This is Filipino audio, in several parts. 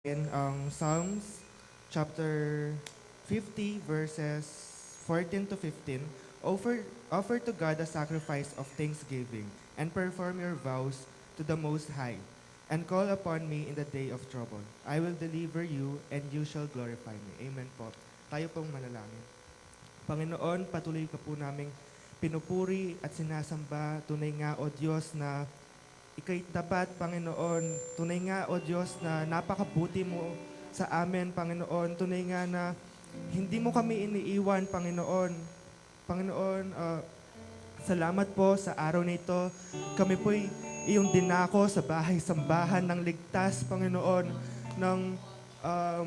in Psalms chapter 50 verses 14 to 15. Offer to God a sacrifice of thanksgiving and perform your vows to the Most High and call upon me in the day of trouble. I will deliver you and you shall glorify me. Amen po. Tayo pong manalangin. Panginoon, patuloy ka po naming pinupuri at sinasamba. Tunay nga, O Diyos, na ika'y tapat, Panginoon. Tunay nga, O Diyos, na napakabuti mo sa amin, Panginoon. Tunay nga na hindi mo kami iniiwan, Panginoon. Panginoon, salamat po sa araw na ito. Kami po'y iyong dinako sa bahay-sambahan ng ligtas, Panginoon, ng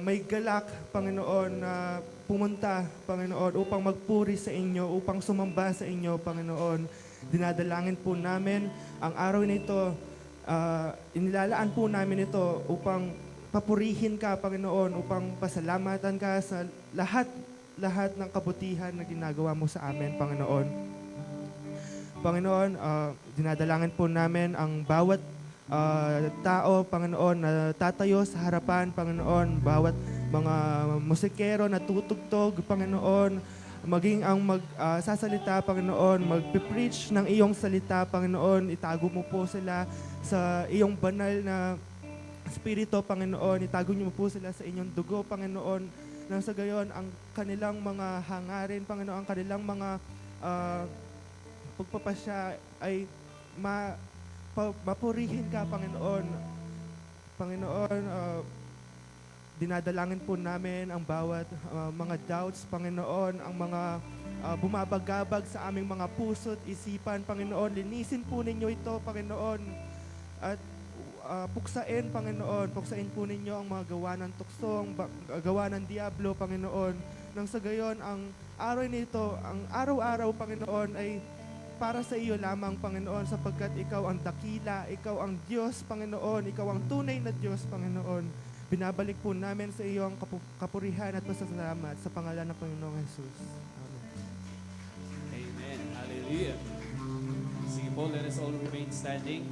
may galak, Panginoon, na pumunta, Panginoon, upang magpuri sa inyo, upang sumamba sa inyo, Panginoon. Dinadalangin po namin ang araw na ito, inilalaan po namin ito upang papurihin ka, Panginoon, upang pasalamatan ka sa lahat ng kabutihan na ginagawa mo sa amin, Panginoon. Panginoon, dinadalangin po namin ang bawat tao, Panginoon, na tatayo sa harapan, Panginoon, bawat mga musikero na tutugtog, Panginoon, maging ang magsasalita, Panginoon, magpipreach ng iyong salita, Panginoon, itago mo po sila sa iyong banal na Espiritu, Panginoon, itago niyo po sila sa inyong dugo, Panginoon, nang sa gayon, ang kanilang mga hangarin, Panginoon, ang kanilang mga pagpapasya ay mapurihin ka, Panginoon. Panginoon, dinadalangin po namin ang bawat mga doubts, Panginoon, ang mga bumabagabag sa aming mga puso't isipan, Panginoon. Linisin po ninyo ito, Panginoon. At puksain, Panginoon. Puksain po ninyo ang mga gawa ng tukso, ang gawa ng diablo, Panginoon. Nang sa gayon, ang araw nito, ang araw-araw, Panginoon, ay para sa iyo lamang, Panginoon, sapagkat ikaw ang dakila, ikaw ang Diyos, Panginoon, ikaw ang tunay na Diyos, Panginoon. Binabalik po namin sa iyo ang kapurihan at pasasalamat sa pangalan ng Panginoong Jesus. Amen. Amen. Hallelujah. Sige po, let us all remain standing.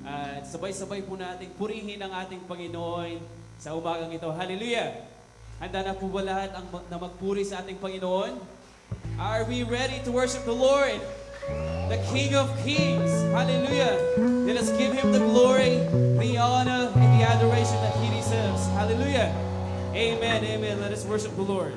At sabay-sabay po nating purihin ang ating Panginoon sa umagang ito. Hallelujah! Handa na po ba lahat na magpuri sa ating Panginoon? Are we ready to worship the Lord? The King of Kings. Hallelujah! Let us give Him the glory, the honor, and the adoration that He deserves. Hallelujah! Amen, amen. Let us worship the Lord.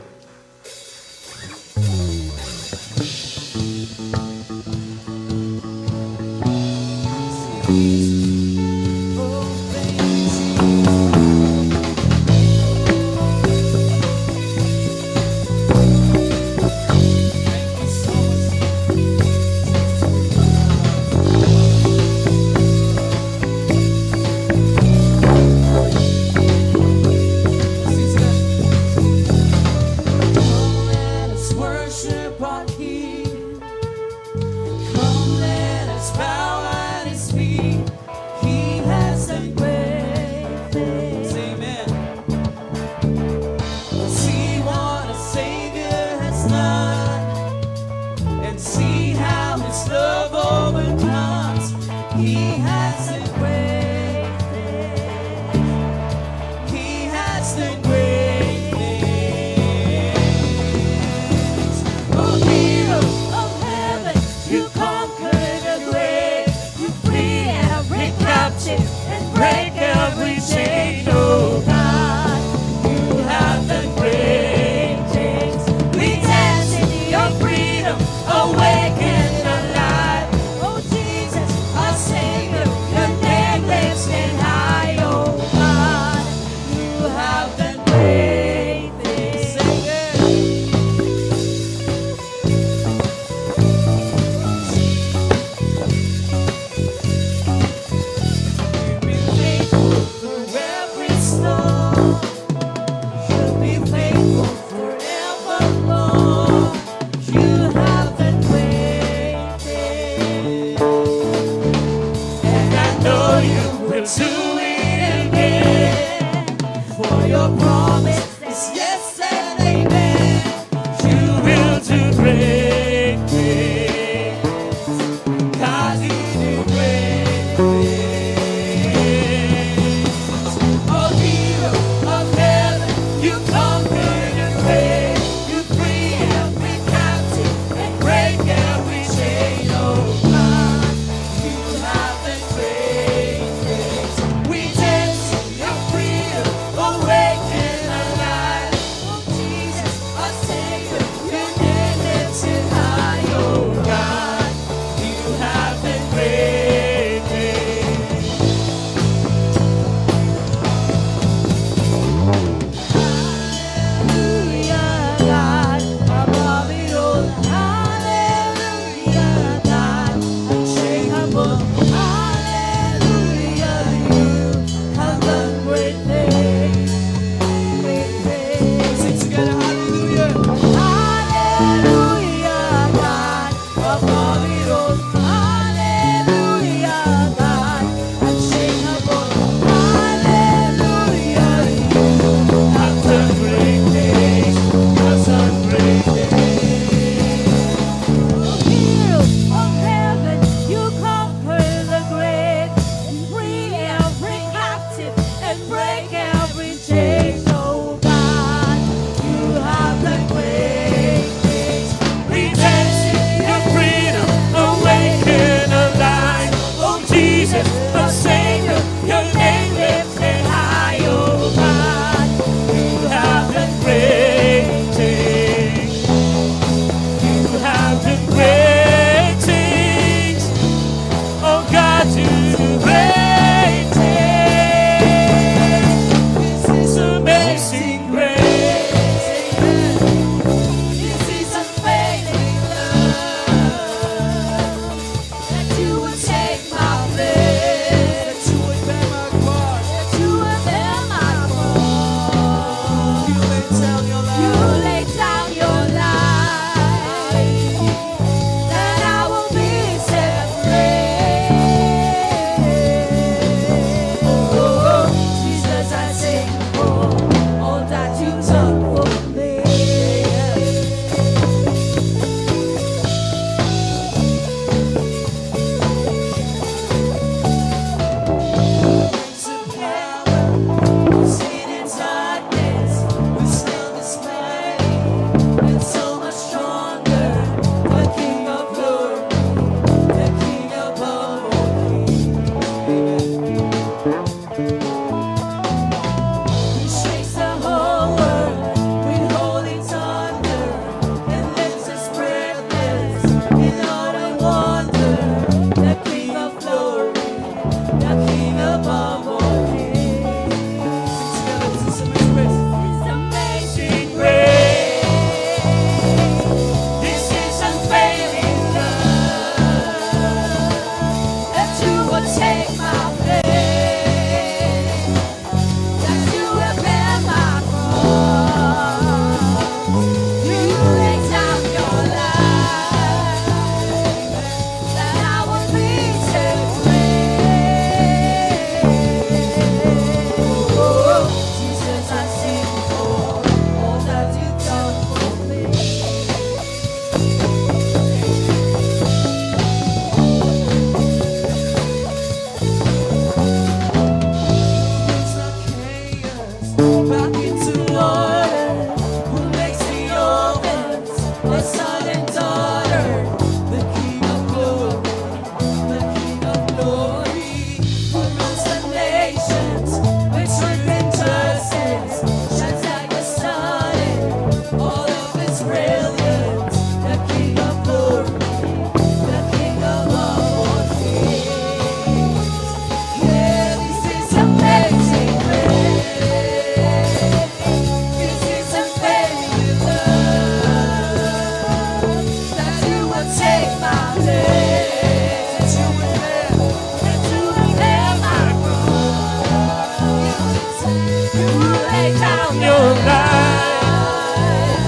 lay down your life,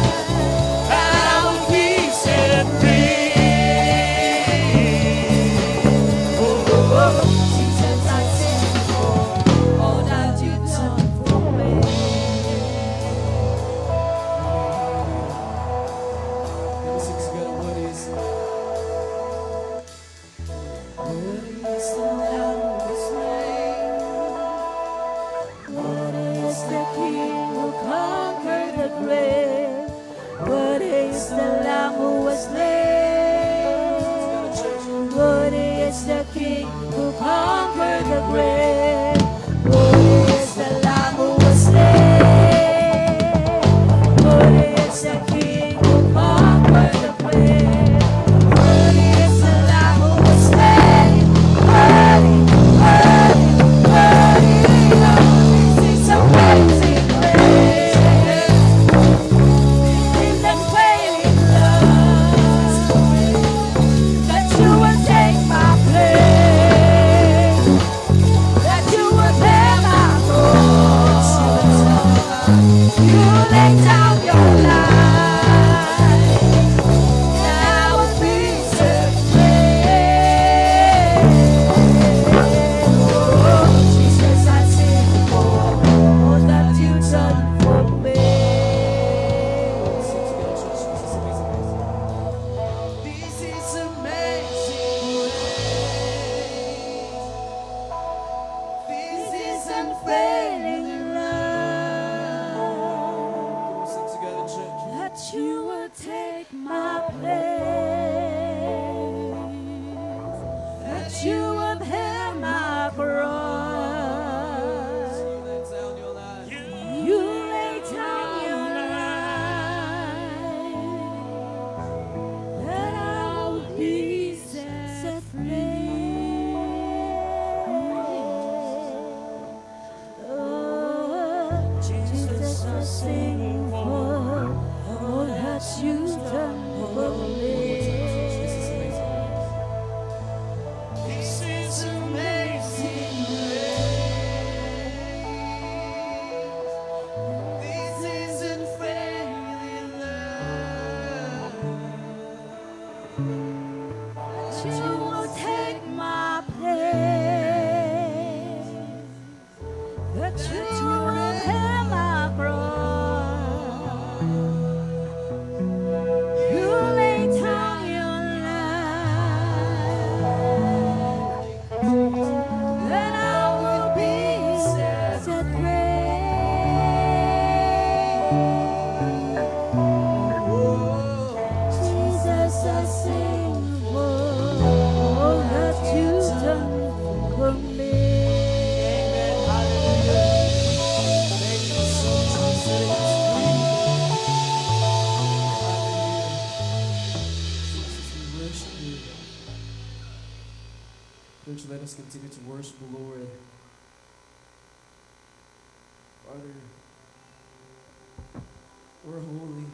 that I will be set free. Oh, oh, oh. Jesus, I thank you for all that you've done for me. Let us sing together. What is Is the Lamb who was slain? What is the King who conquered the grave? What is the Lamb who was slain? What is the King who conquered the grave? What is the Lamb who was slain? What is the King who conquered the grave? What is the Lamb who was slain? Worthy, worthy, worthy, this is amazing grace. This is unfailing love, that you will take my place, that you will bear my cross. You lay down your life, and I will be set free. Oh, Jesus, I sing for all that you've done for me. sing together, church? This is amazing. This is unfailing love, Sing together, church. that you will take my place, that you will bear my cross. You lay down your life. You lay down your life, that I will be set free. Oh, Jesus, I sing for all that you've done for me. This is amazing. This is unfailing love, that you will take my place, that you will bear my cross. You lay down your life, then I will be set free. Jesus, I sing for all that you've done for me. Thank you so much for setting us free. Jesus, we worship you. Church, let us continue to worship the Lord. Father, you're holy.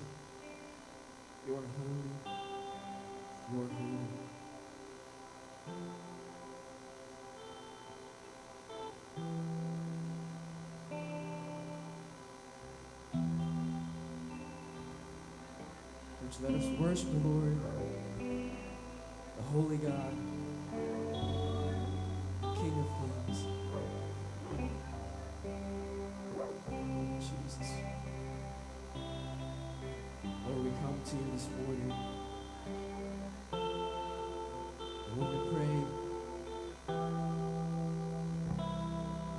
You're holy. You're holy. Church, let us worship the Lord, the holy God, King of Kings. Jesus. Lord, we come to you this morning. And Lord, we pray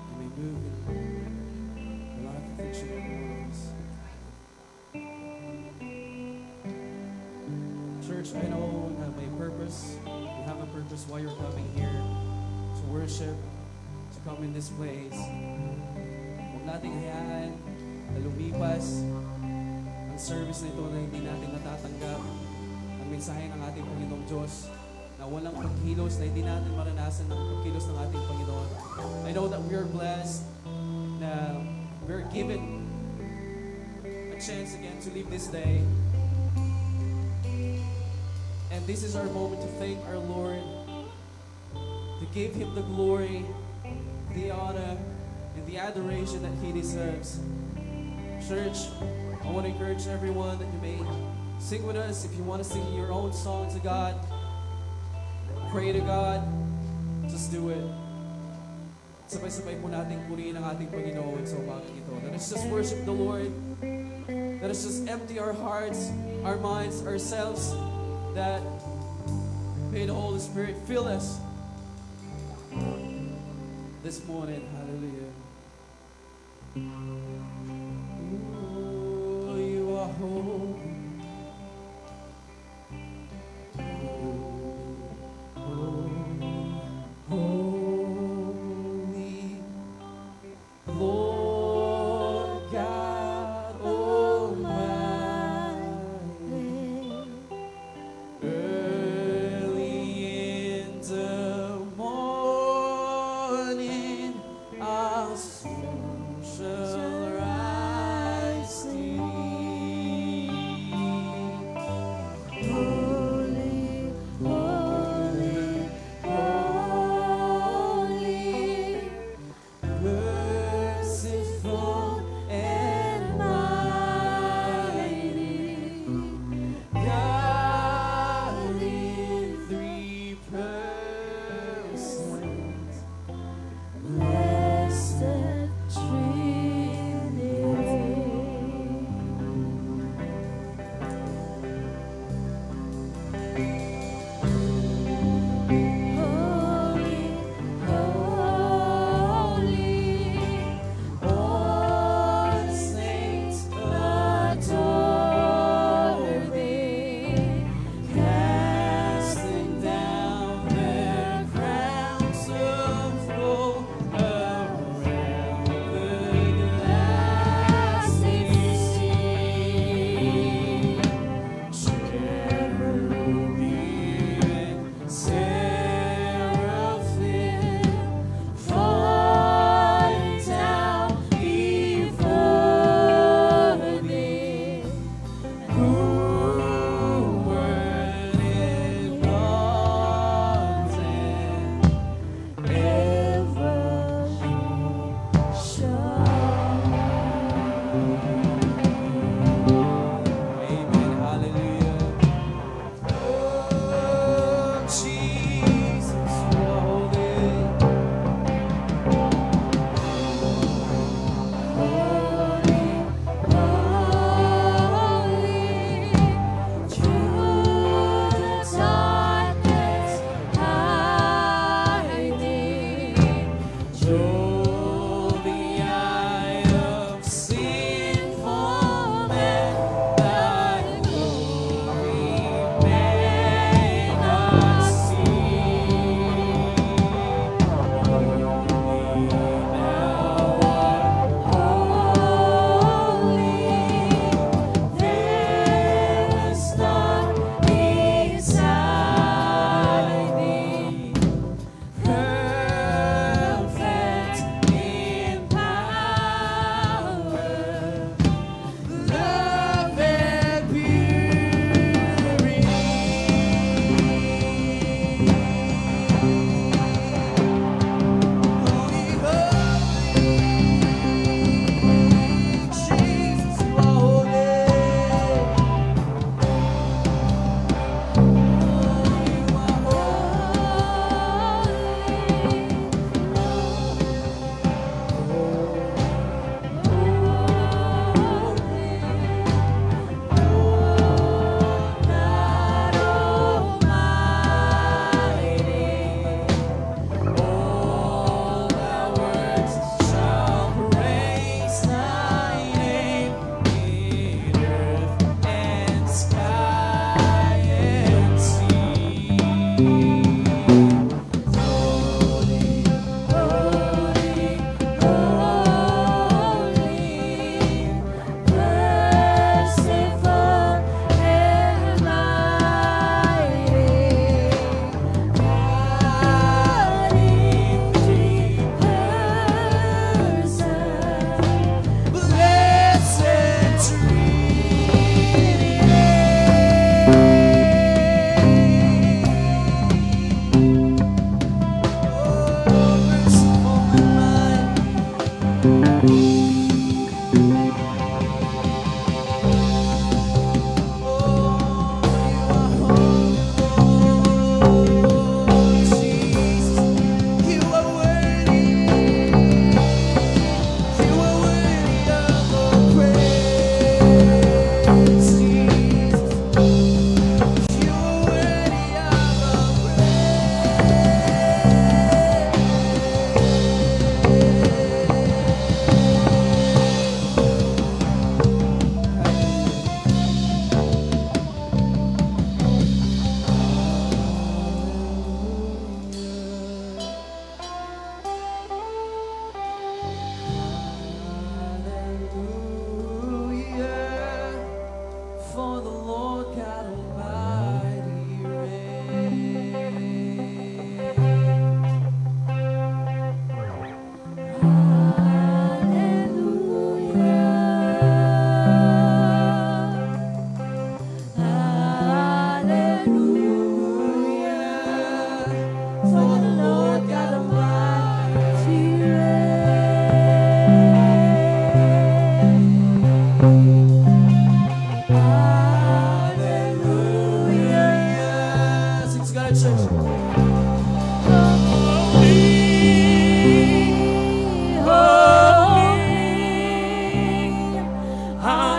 you may move in the life of each and every one of us. Church, I know that may purpose, you have a purpose why you're coming here to worship, to come in this place. Huwag nating hayaan na lumipas ang service na ito na hindi natin natatanggap ang mensahe ng ating Panginoong Diyos na walang pagkilos, na hindi natin maranasan ang pagkilos ng ating Panginoon. I know that we are blessed na we're given a chance again to live this day. And this is our moment to thank our Lord, to give Him the glory, the honor, and the adoration that He deserves. Church, I want to encourage everyone that you may sing with us. If you want to sing your own song to God, pray to God, just do it. Sabay-sabay po nating purihin ang ating Panginoon sa umagang ito. Let us just worship the Lord. Let us just empty our hearts, our minds, ourselves, that may the Holy Spirit fill us this morning. Hallelujah. Ooh, you are holy. Holy, Lord God Almighty. Early in the morning, I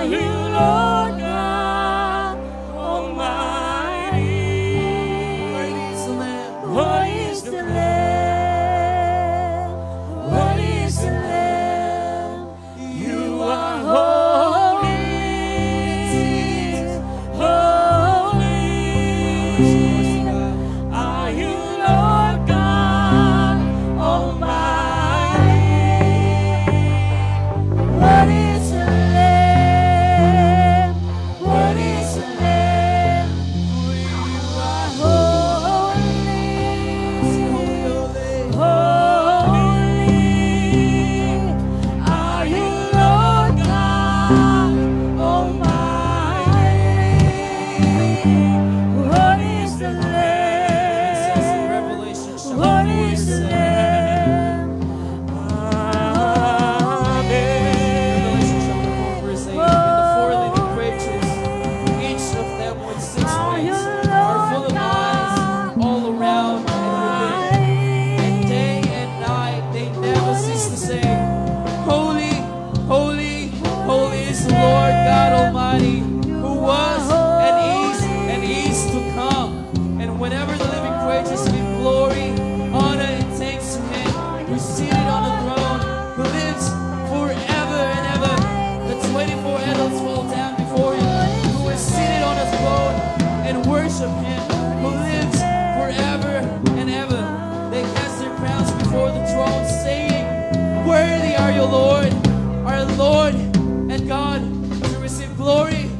Are you Lord God Almighty? Worthy is the Lamb. What is the Lamb? What is the Lamb? You are holy, holy. Are you Lord God Almighty? What is the Lamb? What is the Lamb? You are holy, holy. Are you Lord God Almighty? What is the It says in Lamb? Revelation chapter What 4, is it the says, Lamb? Revelation chapter 4, verse 8, and the four living creatures, each of them with six wings, are full of eyes all around and within. And day and night they never cease to say, Holy, holy, holy is the Lord God Almighty, who was and is to come. And whenever the living creatures give glory, honor, and thanks to Him who is seated on the throne, who lives forever and ever, the 24 elders fall down before Him, who is seated on the throne, and worship Him who lives forever and ever. They cast their crowns before the throne, saying, Worthy are you, Lord, our Lord and God, to receive glory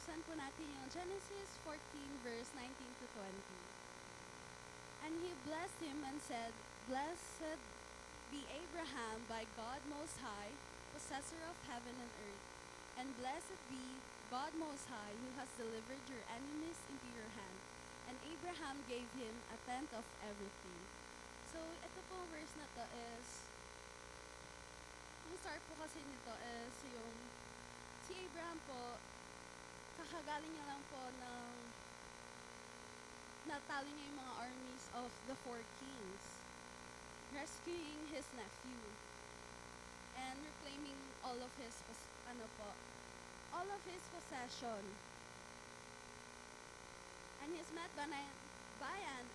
buksan po natin yung Genesis 14 verse 19 to 20. And he blessed him and said, Blessed be Abraham by God Most High, possessor of heaven and earth. And blessed be God Most High, who has delivered your enemies into your hand. And Abraham gave him a tenth of everything. So, ito po verse na to is, yung start po kasi nito is yung, si Abraham po, kakagaling niya lang po ng, natalo niya yung mga armies of the four kings, rescuing his nephew, and reclaiming all of his, all of his possession. And he's met by an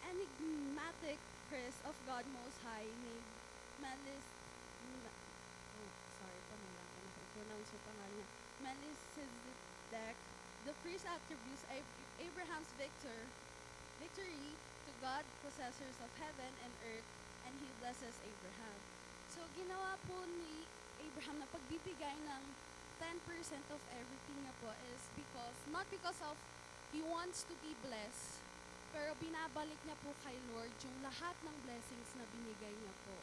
enigmatic priest of God Most High named Melchizedek. The priest attributes Abraham's victory to God, possessors of heaven and earth, and he blesses Abraham. So, ginawa po ni Abraham na pagbibigay ng 10% of everything niya po is not because of he wants to be blessed, pero binabalik niya po kay Lord yung lahat ng blessings na binigay niya po.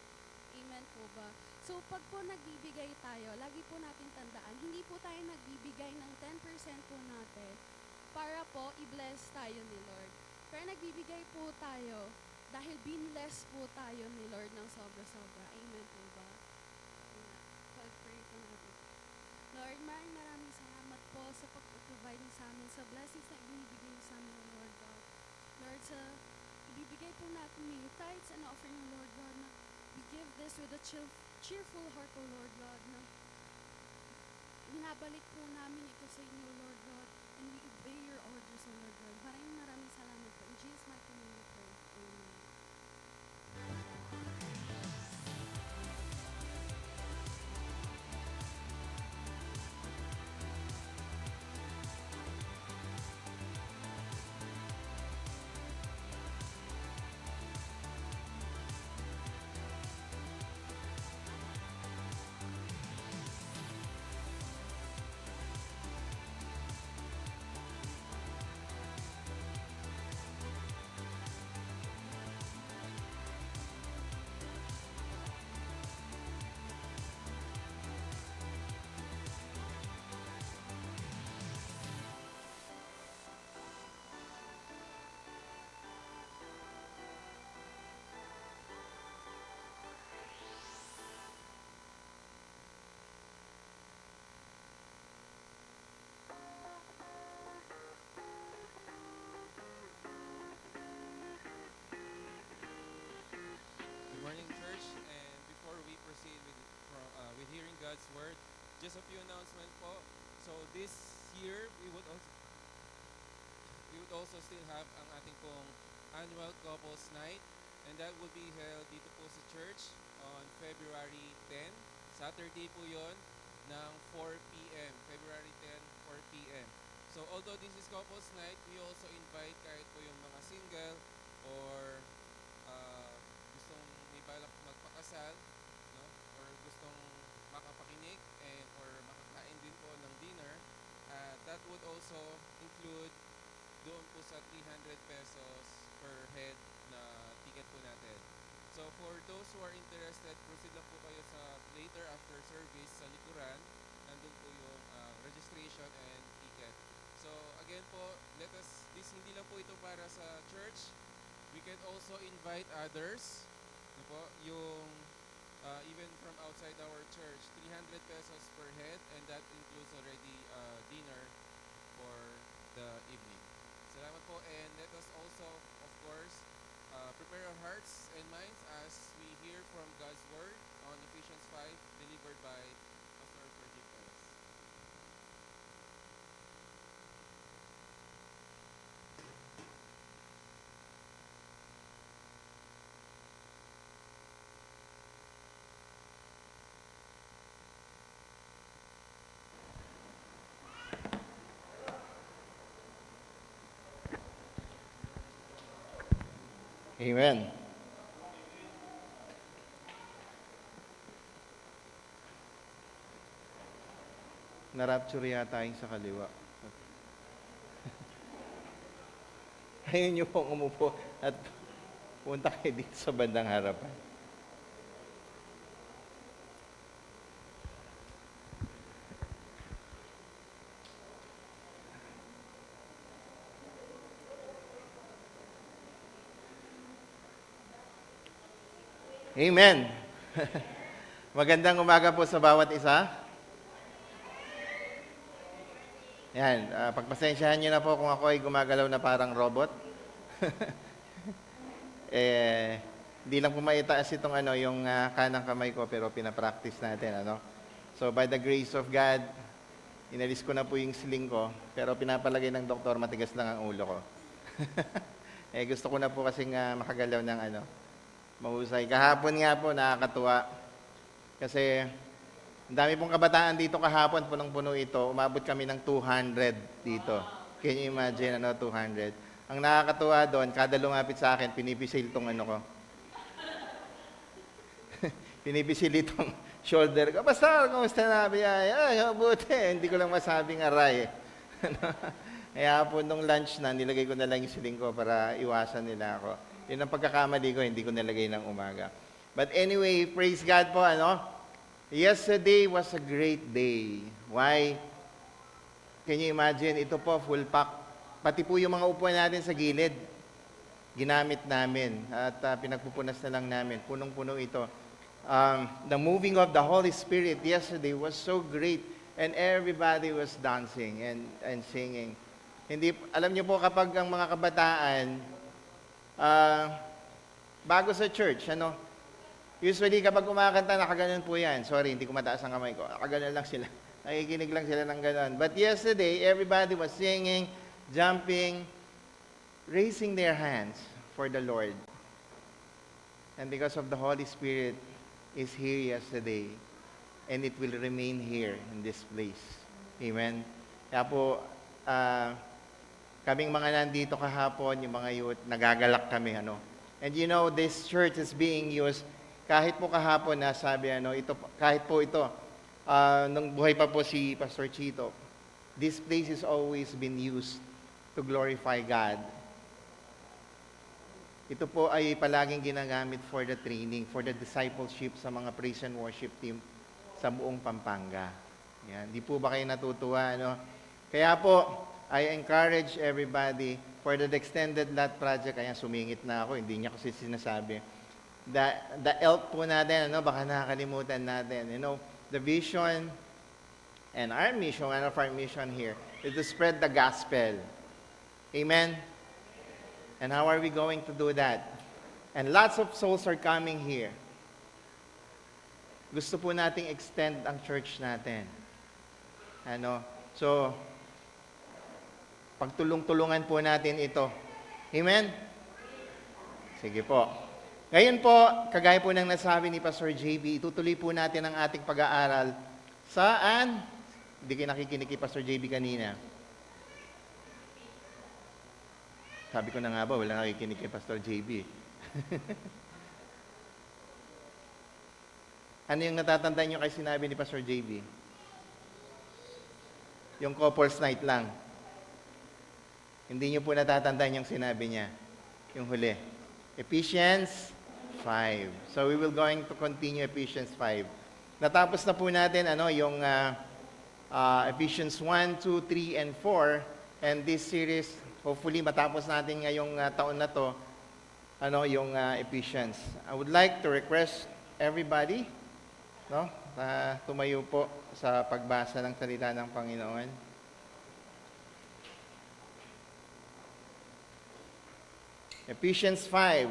Amen po ba? So, pag po nagbibigay tayo, lagi po natin tandaan, hindi po tayo nagbibigay ng 10% po natin para po i-bless tayo ni Lord. Pero nagbibigay po tayo dahil binless po tayo ni Lord ng sobra-sobra. Amen po ba? Pag-pray po natin. Lord, maraming salamat po sa pag-provide niyo sa amin, sa blessings na ibinibigay niyo sa amin, Lord God. Lord, sa ibibigay po natin yung tithes and offering, Lord God, na we give this with a cheerful heart, O Lord God, na binabalik po namin ito sa inyo, Lord God, and we obey your orders, O Lord God. Maraming salamat po. In Jesus' mighty name we pray. Amen. Good morning, church. And before we proceed with hearing God's word, just a few announcements po. So this year, we would also still have ang ating pong annual couples night, and that will be held dito po sa church on February 10. Saturday po yon ng 4 p.m. February 10, 4 p.m. So although this is couples night, we also invite kahit po yung mga single or gustong may balak magpakasal, no? Or gustong makapakinig or makakain din po ng dinner, that would also include doon po sa 300 pesos per head na ticket po natin. So for those who are interested, proceed lang po kayo sa later after service sa likuran. Nandun po yung registration and ticket. So again po, this hindi lang po ito para sa church. We can also invite others. Ano po, yung even from outside our church, 300 pesos per head, and that includes already dinner for the evening. Salamat po, and let us also, of course, prepare our hearts and minds as we hear from God's Word on Ephesians 5, delivered by Pastor Fergie Perez. Amen. Narapture yata yung sa kaliwa. Ayun niyo pong umupo at punta kayo dito sa bandang harapan. Amen. Magandang umaga po sa bawat isa. Yan, pagpasensyahan niyo na po kung ako ay gumagalaw na parang robot. Di lang po maitaas itong yung kanang kamay ko, pero pinapractice natin, So, by the grace of God, inalis ko na po yung sling ko, pero pinapalagay ng doktor, matigas lang ang ulo ko. Gusto ko na po kasing makagalaw ng mahusay. Kahapon nga po, nakakatuwa. Kasi, ang dami pong kabataan dito kahapon, punong-puno ito. Umabot kami ng 200 dito. Can you imagine, 200? Ang nakakatuwa doon, kada lumapit sa akin, pinipisil itong ko. Pinipisil itong shoulder ko. Basta, kumusta na, biyay? Ay, mabuti. Hindi ko lang masabing aray. Kaya po, nung lunch na, nilagay ko na lang yung siling ko para iwasan nila ako. Yun ang pagkakamali ko, hindi ko nilagay ng umaga. But anyway, praise God po, Yesterday was a great day. Why? Can you imagine? Ito po, full pack. Pati po yung mga upuan natin sa gilid, ginamit namin. At pinagpupunas na lang namin. Punong-puno ito. The moving of the Holy Spirit yesterday was so great. And everybody was dancing and singing. Hindi, alam niyo po kapag ang mga kabataan, bago sa church, usually kapag kumakanta, nakaganon po yan. Sorry, hindi ko mataas ang kamay ko. Nakaganon lang sila. Nakikinig lang sila ng ganon. But yesterday, everybody was singing, jumping, raising their hands for the Lord. And because of the Holy Spirit is here yesterday, and it will remain here in this place. Amen? Kaya po, kaming mga nandito kahapon, yung mga youth, nagagalak kami, And this church is being used, kahit po kahapon na sabi, kahit po ito, nung buhay pa po si Pastor Chito, this place has always been used to glorify God. Ito po ay palaging ginagamit for the training, for the discipleship sa mga praise and worship team sa buong Pampanga. Yan. Di po ba kayo natutuwa, Kaya po, I encourage everybody for the extended lot project. Kaya sumingit na ako, hindi niya kasi sinasabi. The ELT po natin, baka nakakalimutan natin. The vision and our mission, one of our mission here, is to spread the gospel. Amen? And how are we going to do that? And lots of souls are coming here. Gusto po nating extend ang church natin. So, pagtulong-tulungan po natin ito. Amen? Sige po. Ngayon po, kagaya po ng nasabi ni Pastor JB, itutuloy po natin ang ating pag-aaral. Saan? Hindi kayo nakikinig kay Pastor JB kanina. Sabi ko na nga ba, wala nakikinig kay Pastor JB. Ano yung natatandaan nyo kay sinabi ni Pastor JB? Yung couples night lang. Hindi nyo po natatandaan yung sinabi niya. Yung huli. Ephesians 5. So we will going to continue Ephesians 5. Natapos na po natin yung Ephesians 1, 2, 3, and 4. And this series, hopefully matapos natin ngayong taon na to, yung Ephesians. I would like to request everybody, tumayo po sa pagbasa ng salita ng Panginoon. Ephesians 5.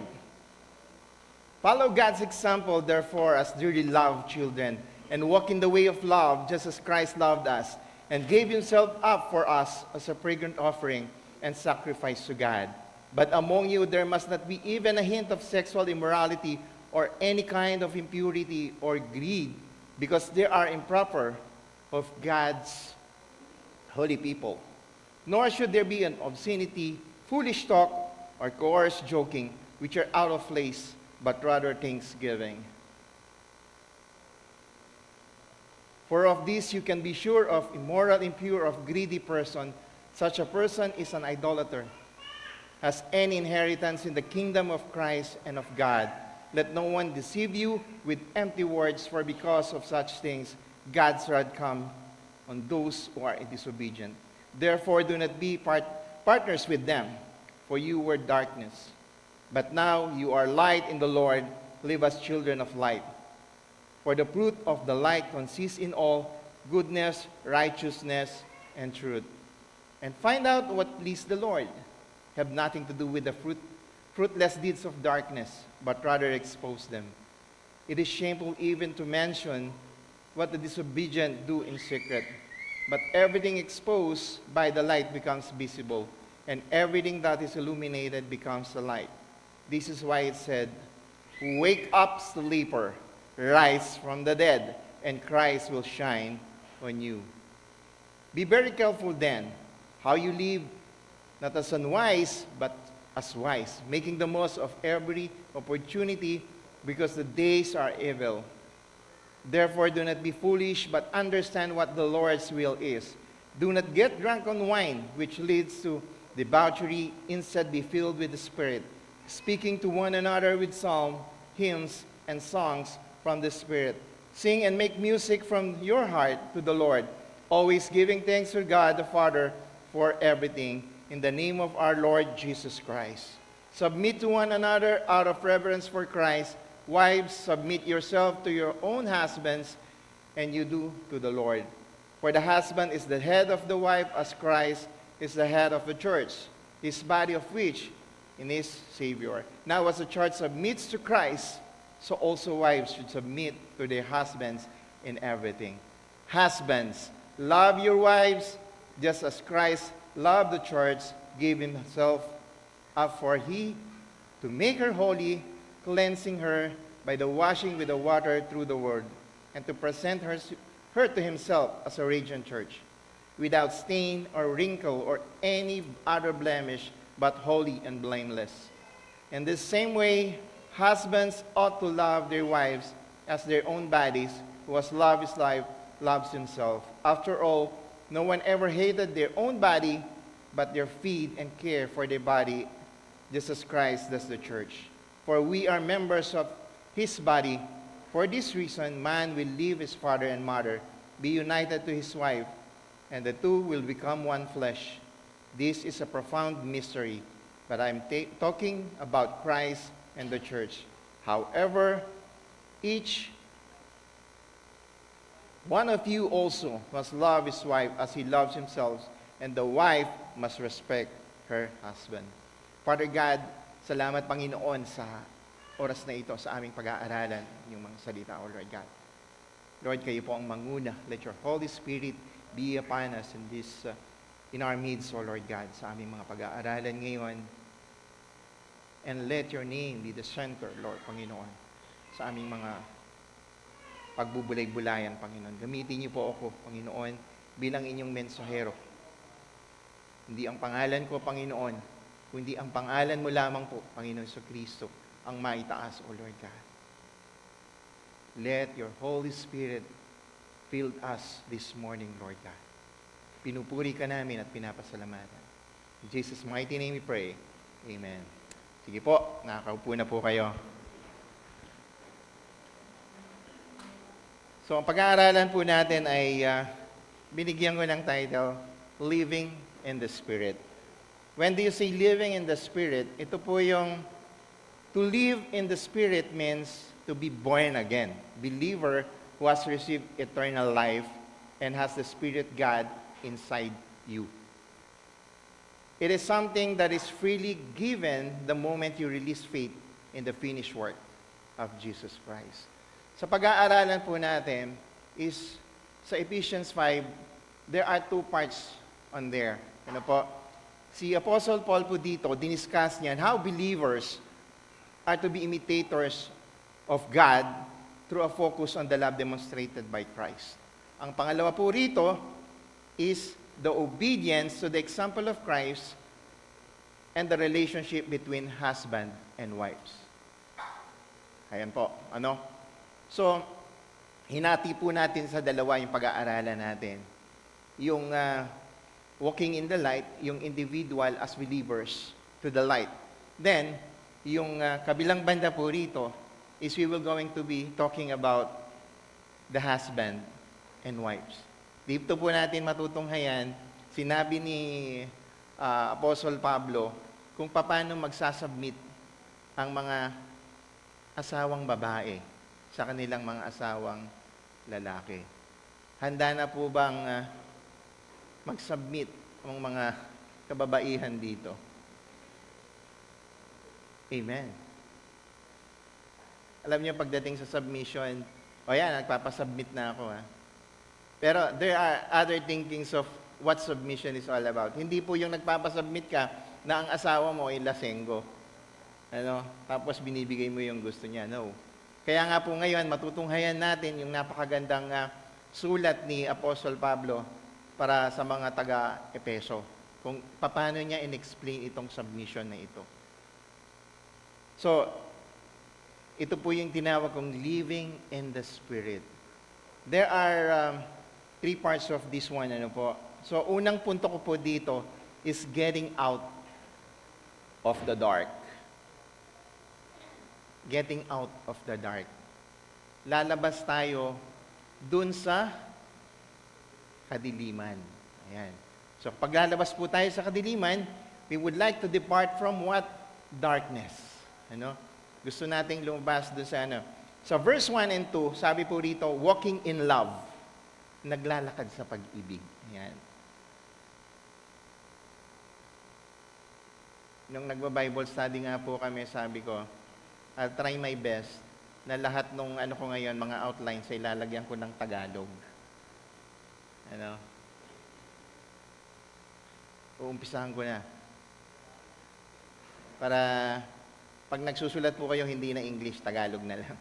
Follow God's example, therefore, as dearly loved children, and walk in the way of love, just as Christ loved us, and gave himself up for us as a fragrant offering and sacrifice to God. But among you there must not be even a hint of sexual immorality or any kind of impurity or greed, because they are improper of God's holy people. Nor should there be an obscenity, foolish talk, or coarse joking, which are out of place, but rather thanksgiving. For of this you can be sure, of immoral, impure, of greedy person, such a person is an idolater, has any inheritance in the kingdom of Christ and of God. Let no one deceive you with empty words, for because of such things God's wrath come on those who are disobedient. Therefore, do not be partners with them, for you were darkness. But now you are light in the Lord. Live as children of light. For the fruit of the light consists in all goodness, righteousness, and truth. And find out what pleased the Lord. Have nothing to do with the fruitless deeds of darkness, but rather expose them. It is shameful even to mention what the disobedient do in secret. But everything exposed by the light becomes visible, and everything that is illuminated becomes a light. This is why it said, "Wake up, sleeper, rise from the dead, and Christ will shine on you." Be very careful then how you live, not as unwise, but as wise, making the most of every opportunity, because the days are evil. Therefore, do not be foolish, but understand what the Lord's will is. Do not get drunk on wine, which leads to debauchery. Instead, be filled with the Spirit, speaking to one another with psalms, hymns, and songs from the Spirit. Sing and make music from your heart to the Lord, always giving thanks to God the Father for everything, in the name of our Lord Jesus Christ. Submit to one another out of reverence for Christ. Wives, submit yourself to your own husbands, and you do to the Lord. For the husband is the head of the wife, as Christ is the head of the church, his body, of which in his Savior. Now as the church submits to Christ, so also wives should submit to their husbands in everything. Husbands, love your wives, just as Christ loved the church, gave himself up for he to make her holy, cleansing her by the washing with the water through the word, and to present her to himself as a radiant church, without stain or wrinkle or any other blemish, but holy and blameless. In this same way, husbands ought to love their wives as their own bodies. Who has loved his life loves himself. After all, no one ever hated their own body, but they feed and care for their body, just as Christ does the church. For we are members of his body. For this reason, man will leave his father and mother, be united to his wife, and the two will become one flesh. This is a profound mystery, but I'm talking about Christ and the church. However, each one of you also must love his wife as he loves himself, and the wife must respect her husband. Father God, salamat Panginoon sa oras na ito sa aming pag-aaralan yung mga salita, O Lord God. Lord, kayo po ang manguna. Let your Holy Spirit be upon us in our midst, O Lord God, sa aming mga pag-aaralan ngayon. And let your name be the center, Lord, Panginoon, sa aming mga pagbubulay-bulayan, Panginoon. Gamitin niyo po ako, Panginoon, bilang inyong mensahero. Hindi ang pangalan ko, Panginoon, kundi ang pangalan mo lamang po, Panginoon sa Kristo, ang maitaas, O Lord God. Let your Holy Spirit fill us this morning, Lord God. Pinupuri ka namin at pinapasalamatan. In Jesus' mighty name we pray. Amen. Sige po, nakakaupo na po kayo. So, ang pag-aaralan po natin ay binigyan ko ng title, Living in the Spirit. When do you say living in the Spirit? Ito po yung, to live in the Spirit means to be born again. Believer who has received eternal life and has the Spirit God inside you. It is something that is freely given the moment you release faith in the finished work of Jesus Christ. Sa pag-aaralan po natin is sa Ephesians 5, there are two parts on there. Ano po? Si Apostle Paul po dito, diniscuss niyan how believers are to be imitators of God through a focus on the love demonstrated by Christ. Ang pangalawa po rito is the obedience to the example of Christ and the relationship between husband and wives. Ayan po. Ano? So, hinati po natin sa dalawa yung pag-aaralan natin. Yung walking in the light, yung individual as believers, to the light. Then, yung kabilang banda po rito is we will going to be talking about the husband and wives. Dito po natin matutunghayan, sinabi ni Apostle Pablo kung paano magsasubmit ang mga asawang babae sa kanilang mga asawang lalaki. Handa na po bang mag-submit ang mga kababaihan dito? Amen. Alam niyo, pagdating sa submission, nagpapasubmit na ako. Pero there are other thinkings of what submission is all about. Hindi po yung nagpapasubmit ka na ang asawa mo ay lasenggo. Tapos binibigay mo yung gusto niya. No. Kaya nga po ngayon, matutunghayan natin yung napakagandang sulat ni Apostle Pablo para sa mga taga-Epeso. Kung paano niya in-explain itong submission na ito. So, ito po yung tinawag kong living in the Spirit. There are 3 parts of this one. So, unang punto ko po dito is getting out of the dark. Getting out of the dark. Lalabas tayo dun sa kadiliman. Ayan. So, pag lalabas po tayo sa kadiliman, we would like to depart from what? Darkness. Gusto nating lumabas dun sa So, verse 1 and 2, sabi po rito, walking in love. Naglalakad sa pag-ibig. Ayan. Nung nagba-Bible study nga po kami, sabi ko, I'll try my best na lahat nung ko ngayon, mga outlines, ay lalagyan ko ng Tagalog. Uumpisahan ko na. Para pag nagsusulat po kayo, hindi na English, Tagalog na lang.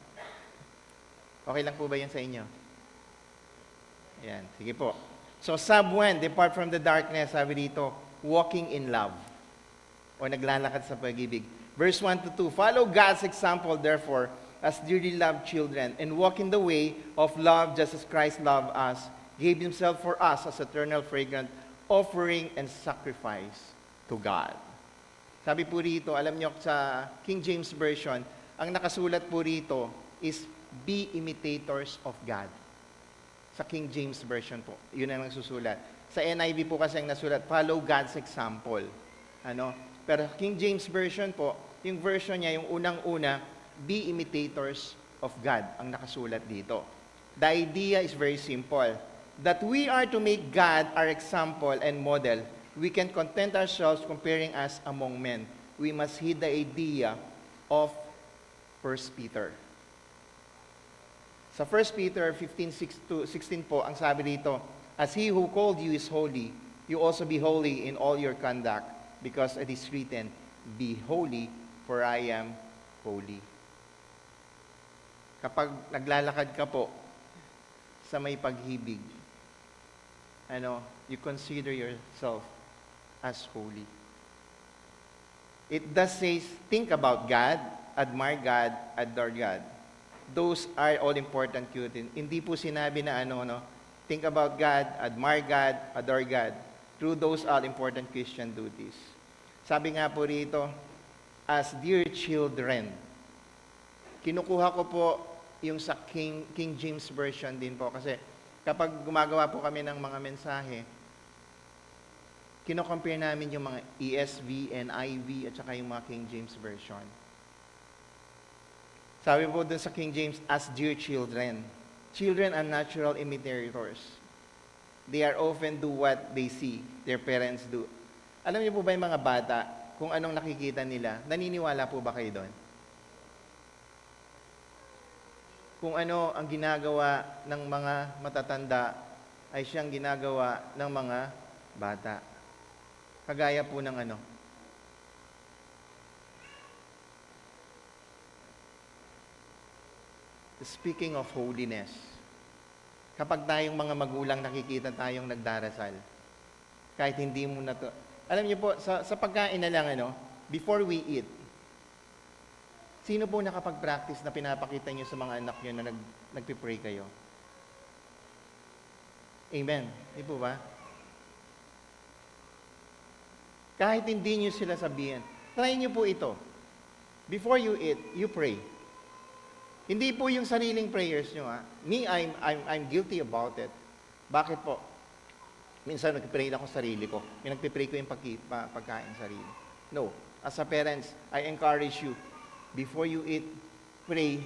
Okay lang po ba yun sa inyo? Ayan, sige po. So, sub 1, depart from the darkness, sabi dito, walking in love. O naglalakad sa pag-ibig. Verse 1 to 2, follow God's example, therefore, as dearly loved children, and walk in the way of love just as Christ loved us, gave Himself for us as eternal fragrant offering and sacrifice to God. Sabi po rito, alam niyo sa King James Version, ang nakasulat po rito is, be imitators of God. Sa King James Version po, yun ang nagsusulat. Sa NIV po kasi ang nasulat, follow God's example. Pero King James Version po, yung version niya, yung unang-una, be imitators of God, ang nakasulat dito. The idea is very simple, that we are to make God our example and model. We can content ourselves comparing us among men. We must heed the idea of 1 Peter. Sa 1 Peter 15:16 po, ang sabi dito, as He who called you is holy, you also be holy in all your conduct, because it is written, be holy, for I am holy. Kapag naglalakad ka po sa may pag-ibig, you consider yourself as holy. It does say, think about God, admire God, adore God. Those are all important cues. Hindi po sinabi na think about God, admire God, adore God. Through those all important Christian duties. Sabi nga po rito, as dear children. Kinukuha ko po yung sa King James Version din po kasi kapag gumagawa po kami ng mga mensahe, kino-compare namin yung mga ESV, NIV, at saka yung mga King James Version. Sabi po dun sa King James, as dear children. Children are natural imitators. They are often do what they see their parents do. Alam niyo po ba yung mga bata, kung anong nakikita nila, naniniwala po ba kayo doon? Kung ano ang ginagawa ng mga matatanda, ay siyang ginagawa ng mga bata. Kagaya po ng speaking of holiness, kapag tayong mga magulang nakikita tayong nagdarasal, kahit hindi mo na to, alam niyo po, sa pagkain na lang, before we eat, sino po nakapag-practice na pinapakita niyo sa mga anak niyo na nagpipray kayo? Amen. Di po ba? Kahit hindi niyo sila sabihin, Try niyo po ito. Before you eat, you pray. Hindi po yung sariling prayers nyo, ha? Me, I'm guilty about it. Bakit po? Minsan nagpipray ako sarili ko. Pinagpipray ko yung pagkain sarili. No. As a parents, I encourage you, before you eat, pray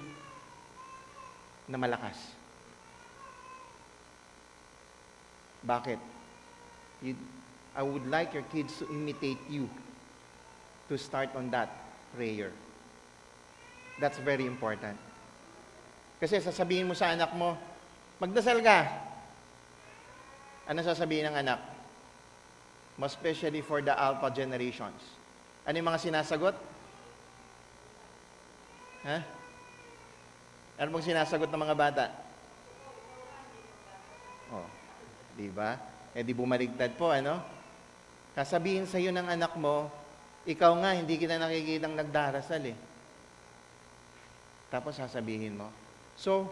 na malakas. Bakit? I would like your kids to imitate you to start on that prayer. That's very important. Kasi sasabihin mo sa anak mo, magdasal ka. Ano sasabihin ng anak? Most especially for the alpha generations. Ano yung mga sinasagot? Ha? Ano bang sinasagot ng mga bata? Oh, di ba? Eh di bumaligtad po, ano? Sasabihin sa iyo ng anak mo, ikaw nga, hindi kita nakikitang nagdarasal eh. Tapos sasabihin mo. So,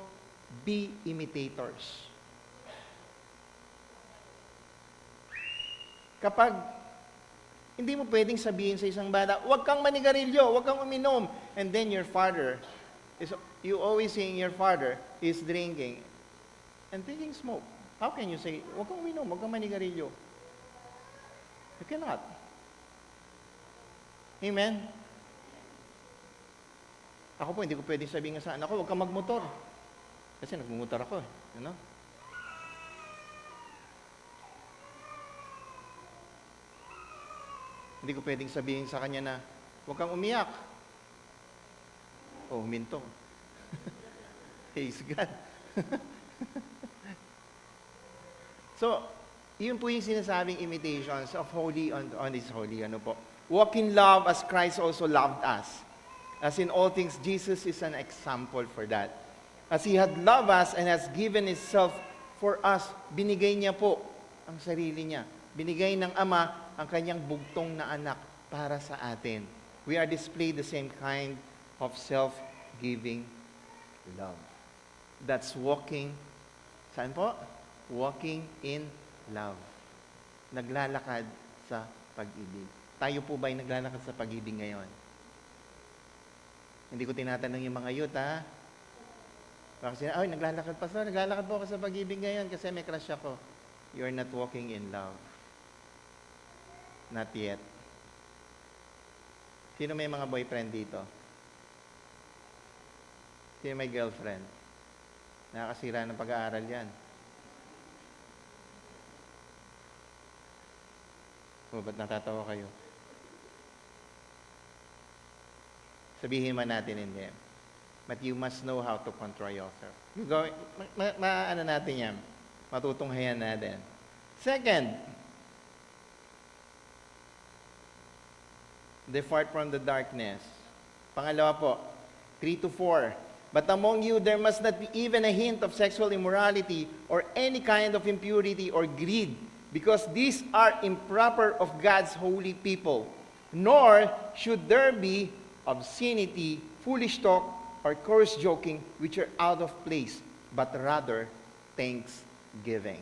be imitators. Kapag hindi mo pwedeng sabihin sa isang bata, huwag kang manigarilyo, huwag kang uminom. And then your father, you always seeing your father is drinking and taking smoke. How can you say, huwag kang uminom, huwag kang manigarilyo? You cannot. Amen? Ako po, hindi ko pwedeng sabihin sa anak ko, huwag kang magmotor. Kasi nagmumotor ako eh. You know? Hindi ko pwedeng sabihin sa kanya na, huwag kang umiyak. Oh, huminto. Praise God. So, yun po yung sinasabing imitations of holy on this holy. Ano po? Walk in love as Christ also loved us. As in all things, Jesus is an example for that. As He had loved us and has given Himself for us, binigay niya po ang sarili niya. Binigay ng Ama ang kanyang bugtong na anak para sa atin. We are displayed the same kind of self-giving love. That's walking, saan po? Walking in love. Naglalakad sa pag-ibig. Tayo po ba'y naglalakad sa pag-ibig ngayon? Hindi ko tinatanong yung mga youth, ha? Baka sila, ay, naglalakad pa. So, naglalakad po ako sa pag-ibig ngayon kasi may crush ako. You're not walking in love. Not yet. Sino may mga boyfriend dito? Sino may girlfriend? Nakakasira ng pag-aaral yan. O, ba't natatawa kayo? Sabihin man natin hindi. But you must know how to control yourself. Ano natin yan? Matutunghayan natin. Second, depart from the darkness. Pangalawa po, 3-4. But among you there must not be even a hint of sexual immorality or any kind of impurity or greed, because these are improper of God's holy people. Nor should there be obscenity, foolish talk, or coarse joking, which are out of place, but rather thanksgiving.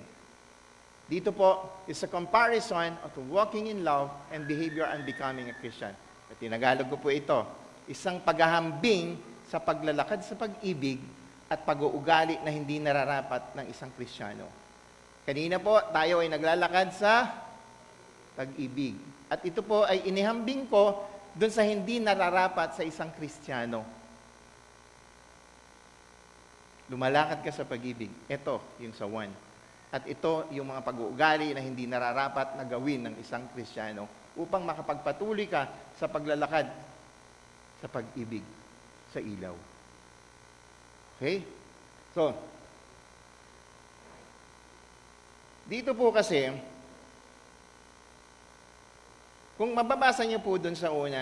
Dito po is a comparison of walking in love and behavior and becoming a Christian. At tinagalog ko po ito, isang paghahambing sa paglalakad sa pag-ibig at pag-uugali na hindi nararapat ng isang Kristiyano. Kanina po, tayo ay naglalakad sa pag-ibig. At ito po ay inihambing ko doon sa hindi nararapat sa isang Kristiyano. Lumalakad ka sa pag-ibig. Ito, yung sa 1. At ito, yung mga pag-uugali na hindi nararapat na gawin ng isang Kristiyano upang makapagpatuloy ka sa paglalakad sa pag-ibig sa ilaw. Okay? So, dito po kasi, kung mababasa niyo po dun sa una,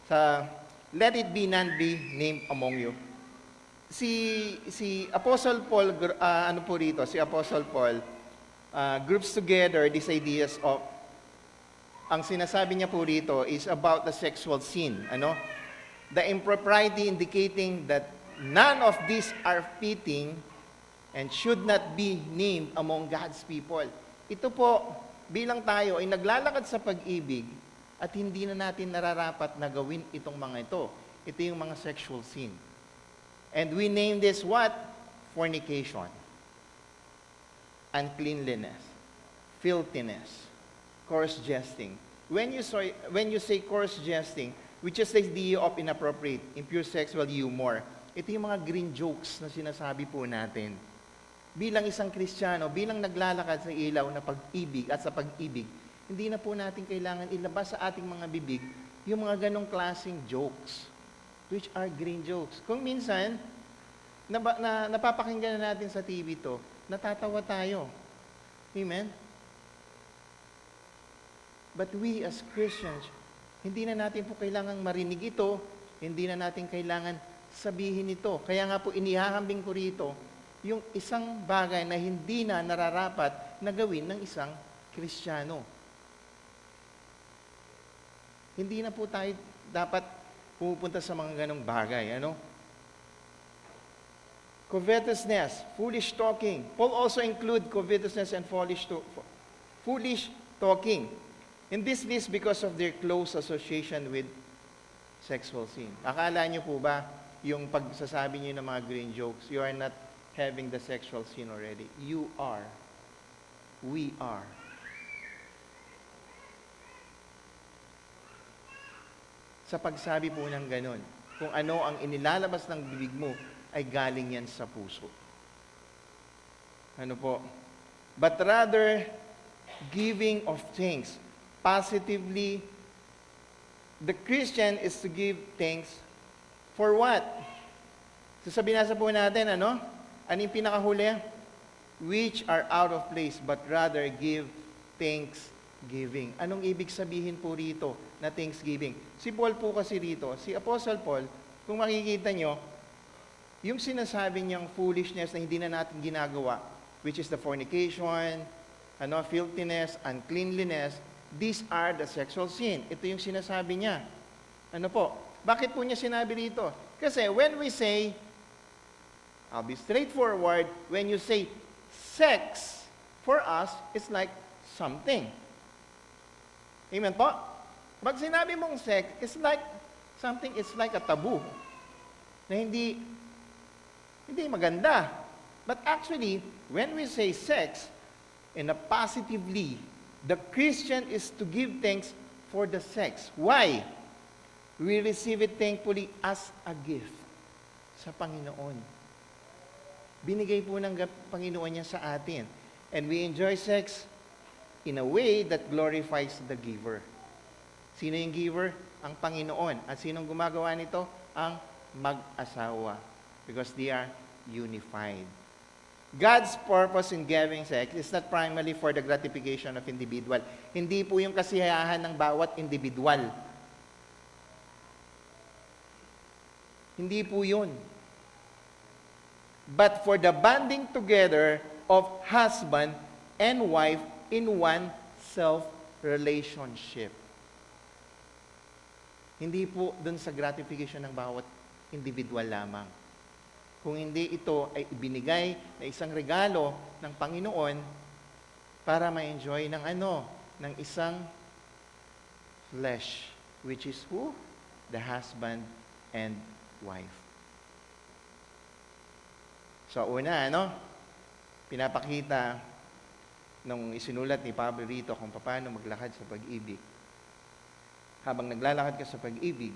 sa let it be none be named among you. Si Apostle Paul, si Apostle Paul, groups together these ideas of, ang sinasabi niya po rito is about the sexual sin, the impropriety indicating that none of these are fitting and should not be named among God's people. Ito po, bilang tayo ay naglalakad sa pag-ibig At hindi na natin nararapat na gawin itong mga ito. Ito yung mga sexual sin. And we name this what? Fornication. Uncleanliness. Filthiness. Coarse jesting. When you say coarse jesting, which is the idea of inappropriate, impure sexual humor, ito yung mga green jokes na sinasabi po natin. Bilang isang Kristiyano, bilang naglalakad sa ilaw na pag-ibig at sa pag-ibig, hindi na po natin kailangan ilabas sa ating mga bibig yung mga ganong klaseng jokes, which are green jokes. Kung minsan, napapakinggan na natin sa TV to, natatawa tayo. Amen? But we as Christians, hindi na natin po kailangan marinig ito, hindi na natin kailangan sabihin ito. Kaya nga po inihahambing ko rito, yung isang bagay na hindi na nararapat na gawin ng isang Kristiyano. Hindi na po tayo dapat pumupunta sa mga ganong bagay. Ano? Covetousness, foolish talking. Paul also include covetousness and foolish talking. In this list because of their close association with sexual sin. Akala niyo po ba, yung pagsasabi niyo ng mga green jokes, you are not having the sexual sin already. You are. We are. Sa pagsabi po ng ganun, kung ano ang inilalabas ng bibig mo, ay galing yan sa puso. Ano po? But rather, giving of thanks. Positively, the Christian is to give thanks for what? So sa binasa po natin, ano? Ano yung pinakahuli? Which are out of place, but rather give thanksgiving. Anong ibig sabihin po rito na thanksgiving? Si Paul po kasi rito, si Apostle Paul, kung makikita nyo, yung sinasabi niyang foolishness na hindi na natin ginagawa, which is the fornication, filthiness, uncleanliness, these are the sexual sin. Ito yung sinasabi niya. Ano po? Bakit po niya sinabi rito? Kasi when we say, I'll be straightforward, when you say sex, for us, it's like something. Amen po? Pag sinabi mong sex, it's like something, it's like a taboo. Na hindi maganda. But actually, when we say sex, in a positively, the Christian is to give thanks for the sex. Why? We receive it thankfully as a gift sa Panginoon. Binigay po ng Panginoon niya sa atin. And we enjoy sex in a way that glorifies the giver. Sino yung giver? Ang Panginoon. At sinong gumagawa nito? Ang mag-asawa. Because they are unified. God's purpose in giving sex is not primarily for the gratification of individual. Hindi po yung kasiyahan ng bawat individual. Hindi po yun. But for the bonding together of husband and wife in one self-relationship. Hindi po dun sa gratification ng bawat individual lamang. Kung hindi ito ay ibinigay na isang regalo ng Panginoon para ma-enjoy ng isang flesh, which is who? The husband and wife. So una, pinapakita nung isinulat ni Pablo rito kung paano maglakad sa pag-ibig. Habang naglalakad ka sa pag-ibig,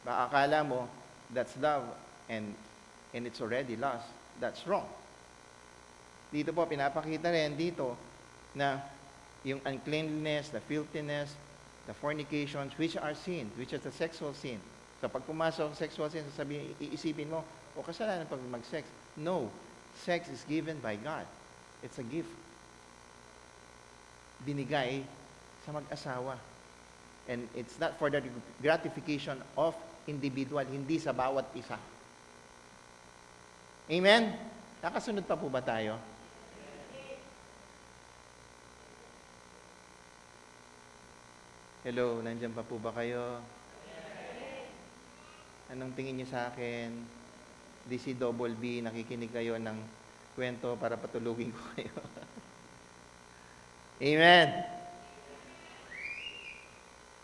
baka akala mo, that's love, and it's already lost. That's wrong. Dito po, pinapakita rin dito na yung uncleanliness, the filthiness, the fornications, which are sin, which is the sexual sin. So pag pumasok ang sexual sin, iisipin mo, kasalanan pag mag-sex. No. Sex is given by God. It's a gift. Binigay sa mag-asawa. And it's not for the gratification of individual, hindi sa bawat isa. Amen? Nakasunod pa po ba tayo? Hello, nandiyan pa po ba kayo? Anong tingin niyo sa akin? DCBB, nakikinig kayo ng kwento para patulugin ko kayo. Amen.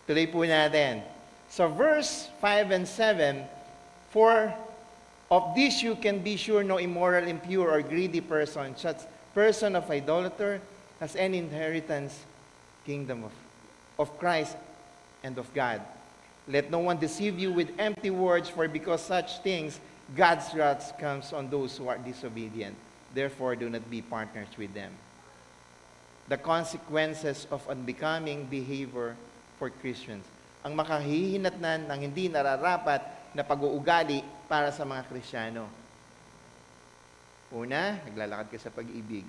Tuloy po natin. So verse 5 and 7, for of this you can be sure no immoral, impure, or greedy person, such person of idolater, has any inheritance kingdom of Christ and of God. Let no one deceive you with empty words, for because such things, God's wrath comes on those who are disobedient. Therefore, do not be partners with them. The consequences of unbecoming behavior for Christians. Ang makahihinatnan ng hindi nararapat na pag-uugali para sa mga Kristiyano. Una, naglalakad ka sa pag-ibig.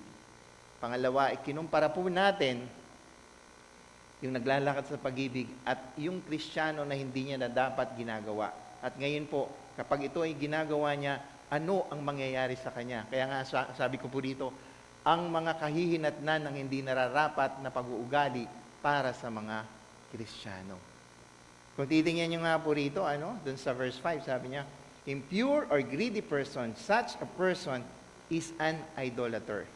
Pangalawa, ikinumpara po natin yung naglalakad sa pag-ibig at yung Kristiyano na hindi niya na dapat ginagawa. At ngayon po, kapag ito ay ginagawa niya, ano ang mangyayari sa kanya? Kaya nga sabi ko po dito, ang mga kahihinatnan ng hindi nararapat na pag-uugali para sa mga Kristiyano. Kung titingnan nyo nga po rito, dun sa verse 5, sabi niya, impure or greedy person, such a person is an idolater.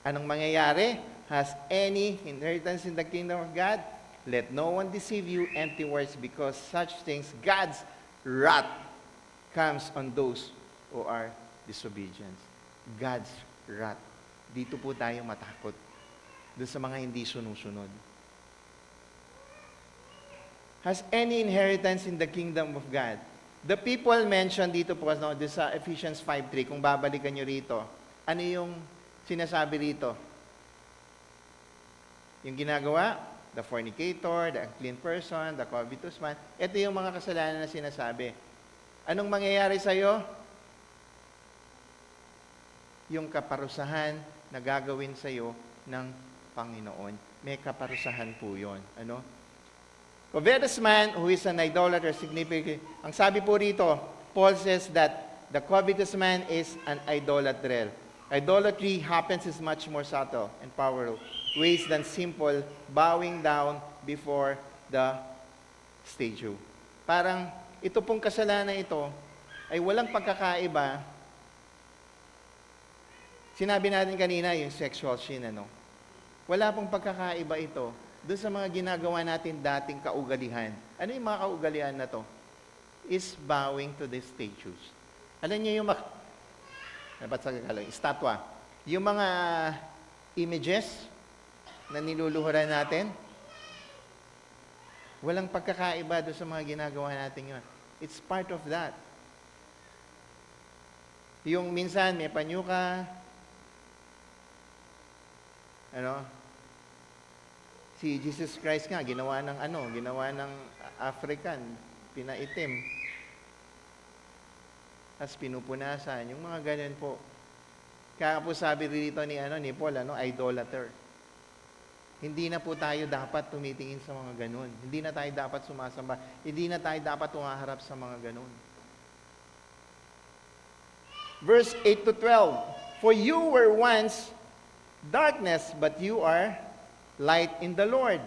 Anong mangyayari? Has any inheritance in the kingdom of God? Let no one deceive you empty words, because such things, God's wrath comes on those who are disobedient. God's wrath. Dito po tayo matakot. Doon sa mga hindi sunusunod. Has any inheritance in the kingdom of God? The people mentioned dito po, doon sa Ephesians 5:3, kung babalikan nyo rito, ano yung sinasabi rito? Yung ginagawa, the fornicator, the unclean person, the covetous man, ito yung mga kasalanan na sinasabi. Anong mangyayari sa'yo? Yung kaparusahan na gagawin sa'yo ng Panginoon. May kaparusahan po yun. Covetous man who is an idolater, significantly, ang sabi po rito, Paul says that the covetous man is an idolater. Idolatry happens is much more subtle and powerful ways than simple bowing down before the statue. Parang ito pong kasalanan ito ay walang pagkakaiba. Sinabi natin kanina yung sexual sin, Wala pong pagkakaiba ito doon sa mga ginagawa natin dating kaugalihan. Ano yung mga kaugalihan na to? Is bowing to the statues. Alam niyo yung estatwa. Yung mga images na niluluhuran natin, walang pagkakaiba doon sa mga ginagawa natin yun. It's part of that. Yung minsan may panyuka, si Jesus Christ nga, ginawa ng African, pinaitim. Tapos pinupunasan, yung mga ganyan po. Kaya po sabi rito ni Paul, idolater. Hindi na po tayo dapat tumitingin sa mga ganun. Hindi na tayo dapat sumasamba. Hindi na tayo dapat tumaharap sa mga ganun. Verse 8 to 12. For you were once darkness, but you are light in the Lord.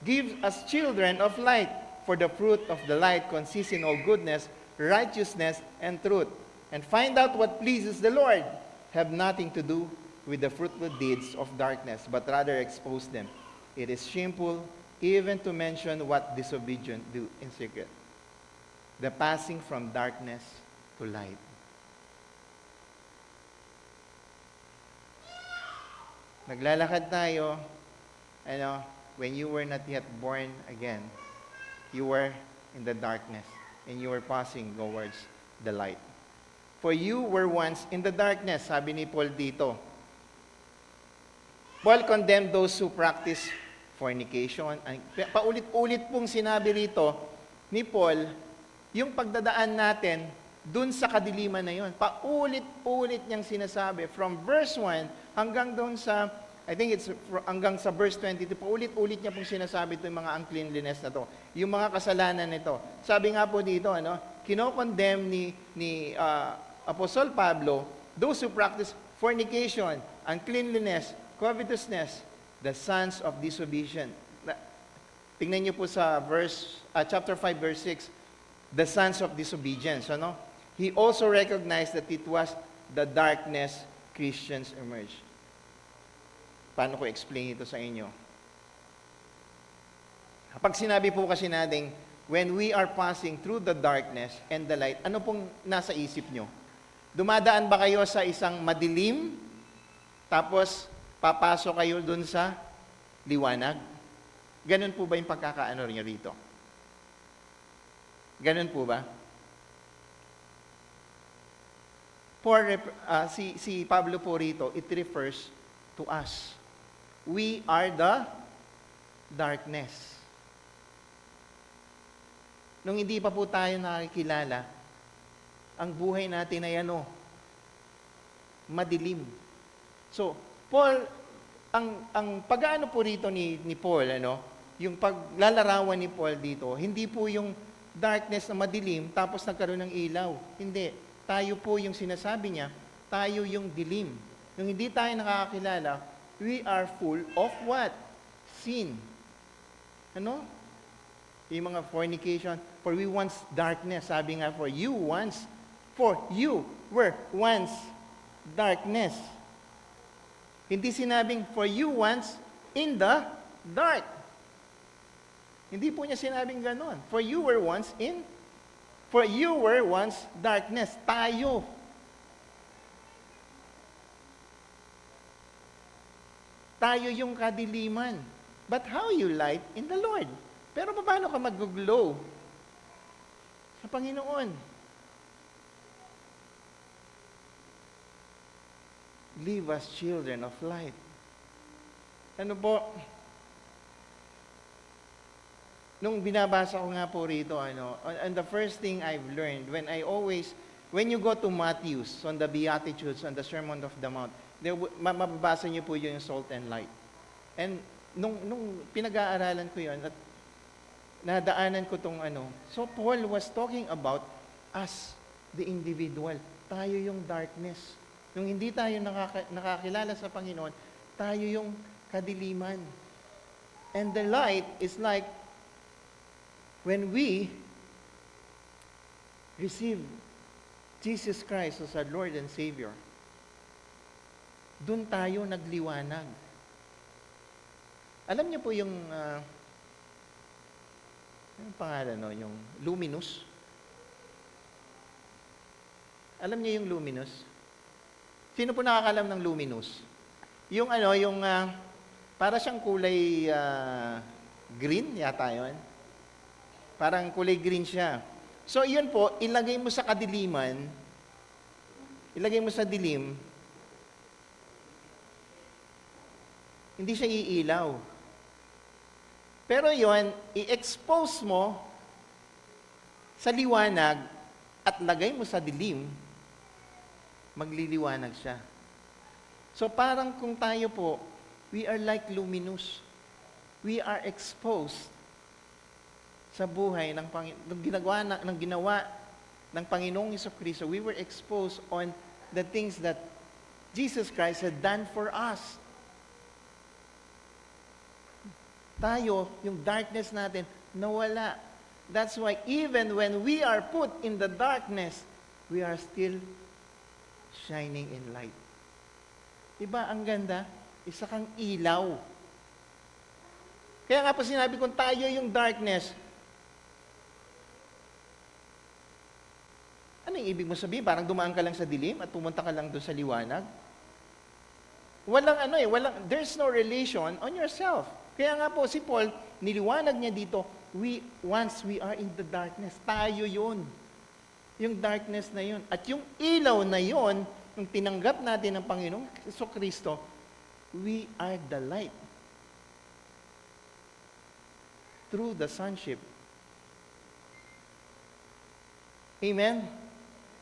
Give us children of light, for the fruit of the light consists in all goodness, righteousness, and truth. And find out what pleases the Lord. Have nothing to do with the fruitful deeds of darkness, but rather expose them. It is shameful even to mention what disobedient do in secret. The passing from darkness to light. Naglalakad tayo, when you were not yet born again, you were in the darkness, and you were passing towards the light. For you were once in the darkness, sabi ni Paul dito. Paul condemned those who practice fornication. Paulit-ulit pong sinabi rito ni Paul, yung pagdadaan natin dun sa kadiliman na yun. Paulit-ulit niyang sinasabi. From verse 1 hanggang doon sa, I think it's hanggang sa verse 22, paulit-ulit niya pong sinasabi ito yung mga uncleanliness na to. Yung mga kasalanan nito. Sabi nga po dito, kinokondemn ni Apostle Pablo, those who practice fornication, uncleanliness, covetousness, the sons of disobedience. Tingnan niyo po sa chapter 5, verse 6, the sons of disobedience. He also recognized that it was the darkness Christians emerged. Paano ko explain ito sa inyo? Pag sinabi po kasi natin, when we are passing through the darkness and the light, ano pong nasa isip nyo? Dumadaan ba kayo sa isang madilim, tapos papasok kayo dun sa liwanag? Ganun po ba yung pagkakaano nyo rito? Ganun po ba? Si Pablo po rito, it refers to us. We are the darkness. Nung hindi pa po tayo nakikilala, ang buhay natin ay madilim. So, Paul, ang pag-aano po rito ni Paul, yung paglalarawan ni Paul dito, hindi po yung darkness na madilim, tapos nagkaroon ng ilaw. Hindi. Tayo po yung sinasabi niya, tayo yung dilim. Nung hindi tayo nakakakilala, we are full of what? Sin. Yung mga fornication, for we once darkness, sabi nga, for you were once darkness. Hindi sinabing, for you once in the dark. Hindi po niya sinabing ganon. For you were once darkness. Tayo. Tayo yung kadiliman. But how you light in the Lord? Pero paano ka mag-glow sa Panginoon? Live as children of light. Ano po? Nung binabasa ko nga po rito, and the first thing I've learned, when you go to Matthew's, on the Beatitudes, on the Sermon of the Mount, mababasa niyo po yung salt and light. And nung pinag-aaralan ko yun, at nadaanan ko tong so Paul was talking about us, the individual. Tayo yung darkness. Nung hindi tayo nakakilala sa Panginoon, tayo yung kadiliman. And the light is like when we receive Jesus Christ as our Lord and Savior. Doon tayo nagliwanag. Alam niyo po yung anong pangalan, yung luminous? Alam niyo yung luminous? Sino po nakakalam ng luminous? Yung para siyang kulay green yata yun. Parang kulay green siya. So, yun po, ilagay mo sa kadiliman, ilagay mo sa dilim, hindi siya iilaw. Pero yun, i-expose mo sa liwanag at lagay mo sa dilim, magliliwanag siya. So parang kung tayo po, we are like luminous. We are exposed sa buhay ng ginawa ng Panginoong Jesucristo. We were exposed on the things that Jesus Christ had done for us. Tayo, yung darkness natin, nawala. That's why even when we are put in the darkness, we are still shining in light. Diba, ang ganda? Isa kang ilaw. Kaya nga po sinabi kong tayo yung darkness. Ano yung ibig mo sabihin? Parang dumaan ka lang sa dilim at pumunta ka lang doon sa liwanag? There's no relation on yourself. Kaya nga po si Paul, niliwanag niya dito, once we are in the darkness, tayo yun. Yung darkness na yun. At yung ilaw na yun, nung tinanggap natin ng Panginoong Jesucristo, we are the light. Through the sonship. Amen?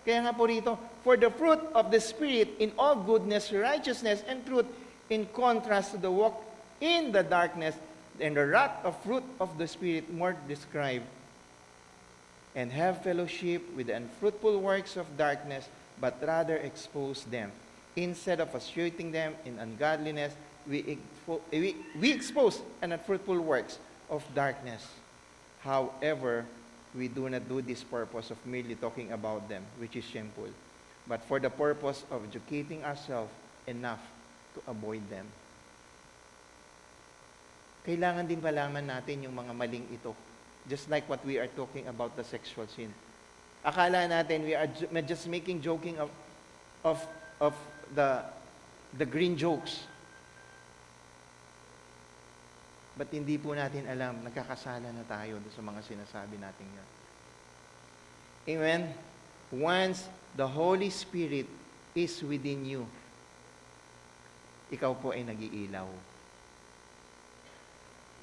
Kaya nga po rito, for the fruit of the Spirit in all goodness, righteousness, and truth, in contrast to the walk in the darkness, and the wrath of fruit of the Spirit more described, and have fellowship with the unfruitful works of darkness, but rather expose them. Instead of associating them in ungodliness, we expose an unfruitful works of darkness. However, we do not do this purpose of merely talking about them, which is shameful, but for the purpose of educating ourselves enough to avoid them. kailangan din palaman natin yung mga maling ito. Just like what we are talking about the sexual sin. Akala natin we are just making joking of the green jokes. But hindi po natin alam, nagkakasala na tayo sa mga sinasabi natin yan. Amen? Once the Holy Spirit is within you, ikaw po ay nag-iilaw.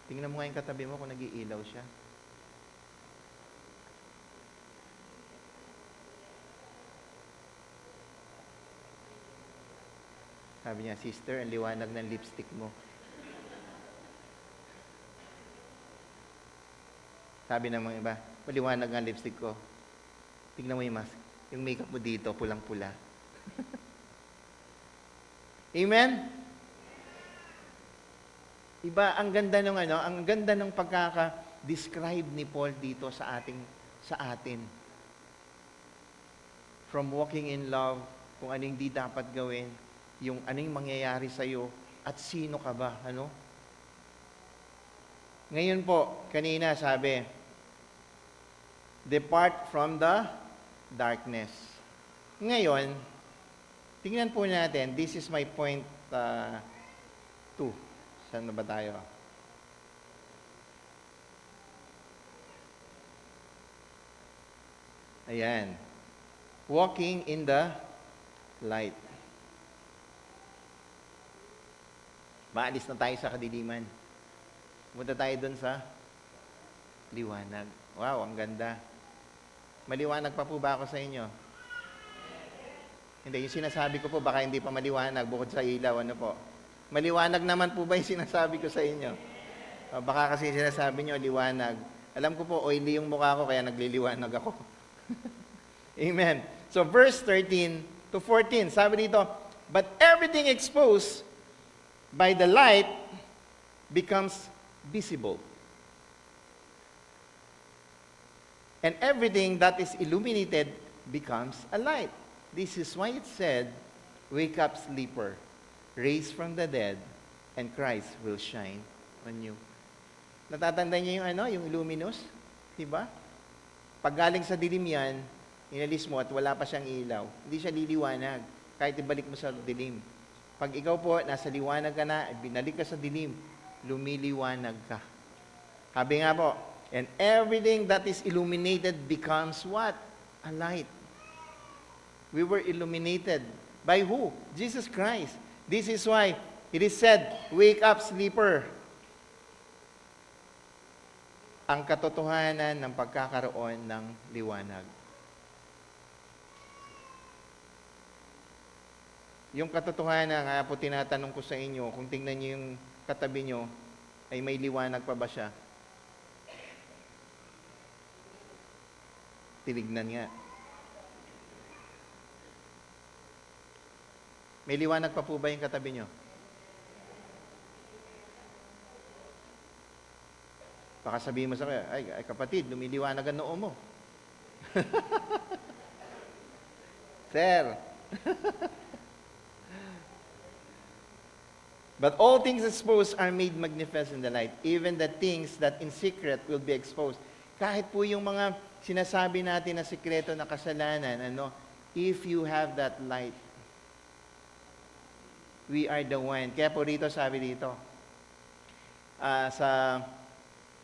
Tingnan mo nga yung katabi mo kung nag-iilaw siya. Sabi niya, sister, ang liwanag ng lipstick mo. Sabi ng mga iba, maliwanag ang lipstick ko. Tignan mo yung mask. Yung makeup mo dito, pulang-pula. Amen? Iba, ang ganda ng pagkaka-describe ni Paul dito sa atin. From walking in love, kung ano yung di dapat gawin, yung ano yung mangyayari sa'yo, at sino ka ba, ano? Ngayon po, kanina sabi, depart from the darkness. Ngayon, tingnan po natin, this is my point 2. Saan na ba tayo? Ayan. Walking in the light. Maalis na tayo sa kadiliman. Punta tayo dun sa liwanag. Wow, ang ganda. Maliwanag pa po ba ako sa inyo? Hindi, yung sinasabi ko po, baka hindi pa maliwanag bukod sa ilaw. Ano po? Maliwanag naman po ba yung sinasabi ko sa inyo? Baka kasi sinasabi nyo, liwanag. Alam ko po, oily yung mukha ko, kaya nagliliwanag ako. Amen. So, verse 13 to 14, sabi dito, but everything exposed by the light becomes visible. And everything that is illuminated becomes a light. This is why it said, wake up, sleeper, raise from the dead, and Christ will shine on you. Natatandaan niyo yung luminous? Diba? Pag galing sa dilim yan, inalis mo at wala pa siyang ilaw, hindi siya liliwanag, kahit ibalik mo sa dilim. Pag ikaw po, nasa liwanag ka na, binalik ka sa dilim, lumiliwanag ka. Sabi nga po, and everything that is illuminated becomes what? A light. We were illuminated. By who? Jesus Christ. This is why it is said, wake up, sleeper. Ang katotohanan ng pagkakaroon ng liwanag. Yung katotohanan, nga po tinatanong ko sa inyo, kung tingnan niyo yung katabi niyo, ay may liwanag pa ba siya? Tinignan nga. May liwanag pa po ba yung katabi nyo? Baka sabihin mo sa kanya, ay kapatid, lumiliwanag ang noo mo. Sir. But all things exposed are made manifest in the light, even the things that in secret will be exposed. Kahit po yung mga sinasabi natin na sikreto na kasalanan, if you have that light, we are the one. Kaya po rito, sabi dito,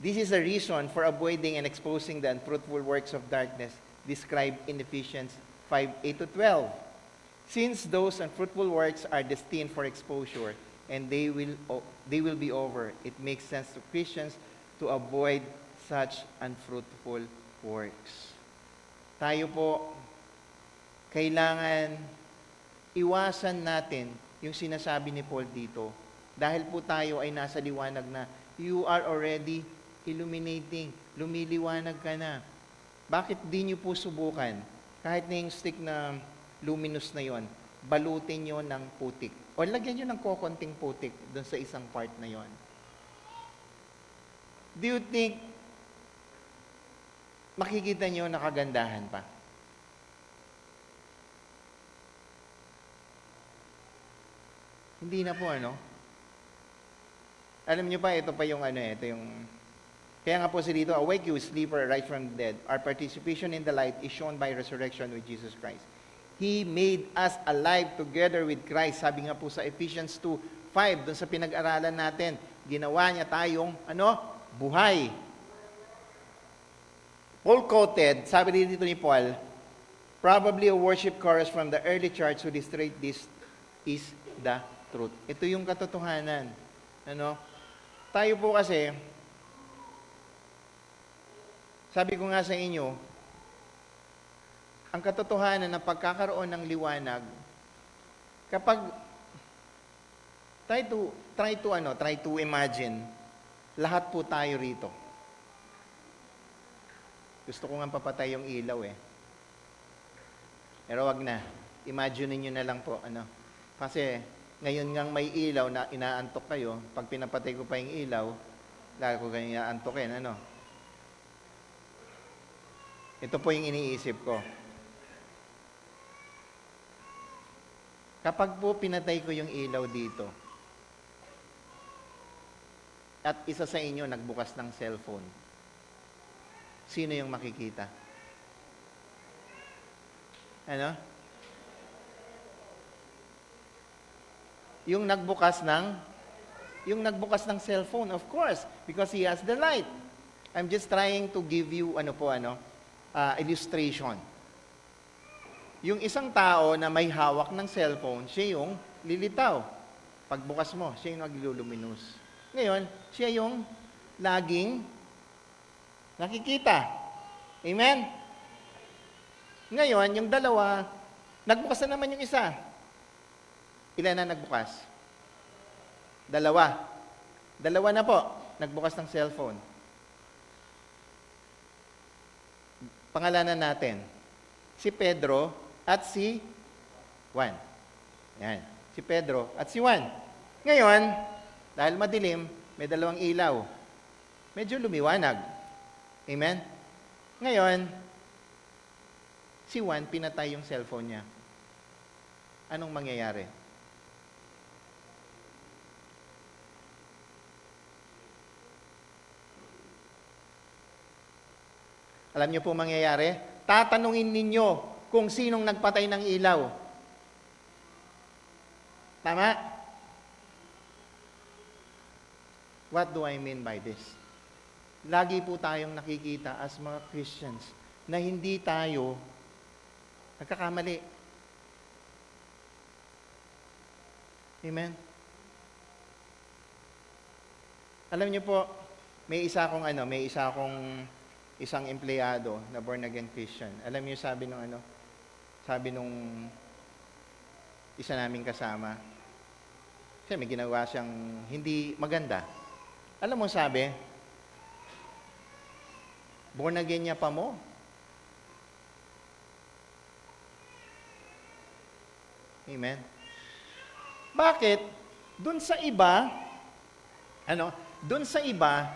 this is a reason for avoiding and exposing the unfruitful works of darkness described in Ephesians 5:8-12. Since those unfruitful works are destined for exposure and they will be over, it makes sense to Christians to avoid such unfruitful works. Tayo po, kailangan iwasan natin yung sinasabi ni Paul dito. Dahil po tayo ay nasa liwanag na, you are already illuminating. Lumiliwanag ka na. Bakit di nyo po subukan? Kahit na yung stick na luminous na yon, balutin nyo ng putik. O lagyan nyo ng kokonting putik doon sa isang part na yon. Do you think makikita nyo na kagandahan pa? Hindi na po, Alam niyo pa, ito pa yung ito yung... Kaya nga po si dito, awake you, sleeper, rise from the dead. Our participation in the light is shown by resurrection with Jesus Christ. He made us alive together with Christ. Sabi nga po sa Ephesians 2:5, doon sa pinag-aralan natin, ginawa niya tayong, buhay. Paul quoted, sabi dito ni Paul, probably a worship chorus from the early church who illustrate this is the truth. Ito yung katotohanan. Tayo po kasi, sabi ko nga sa inyo, ang katotohanan ng pagkakaroon ng liwanag, kapag try to imagine, lahat po tayo rito. Gusto ko nga papatay yung ilaw Pero wag na. Imagine niyo na lang po, Kasi, ngayon ngang may ilaw na inaantok kayo, pag pinapatay ko pa yung ilaw, lalo ko ganyan inaantokin, Ito po yung iniisip ko. Kapag po pinatay ko yung ilaw dito, at isa sa inyo nagbukas ng cellphone, sino yung makikita? Yung nagbukas ng cellphone, of course, because he has the light. I'm just trying to give you illustration. Yung isang tao na may hawak ng cellphone, siya yung lilitaw. Pagbukas mo, siya yung nagluluminous. Ngayon, siya yung laging nakikita. Amen? Ngayon, yung dalawa, nagbukas na naman yung isa. Ilan na nagbukas? Dalawa. Dalawa na po, nagbukas ng cellphone. Pangalanan natin, si Pedro at si Juan. Yan, si Pedro at si Juan. Ngayon, dahil madilim, may dalawang ilaw. Medyo lumiwanag. Amen? Ngayon, si Juan pinatay yung cellphone niya. Anong mangyayari? Alam niyo po mangyayari? Tatanungin ninyo kung sinong nagpatay ng ilaw. Tama? What do I mean by this? Lagi po tayong nakikita as mga Christians na hindi tayo nagkakamali. Amen? Alam niyo po, may isang empleyado na born again Christian. Alam niyo sabi nung isa naming kasama, kasi may ginawa siyang hindi maganda. Alam mo sabi, born again niya pa mo. Amen? Bakit? Doon sa iba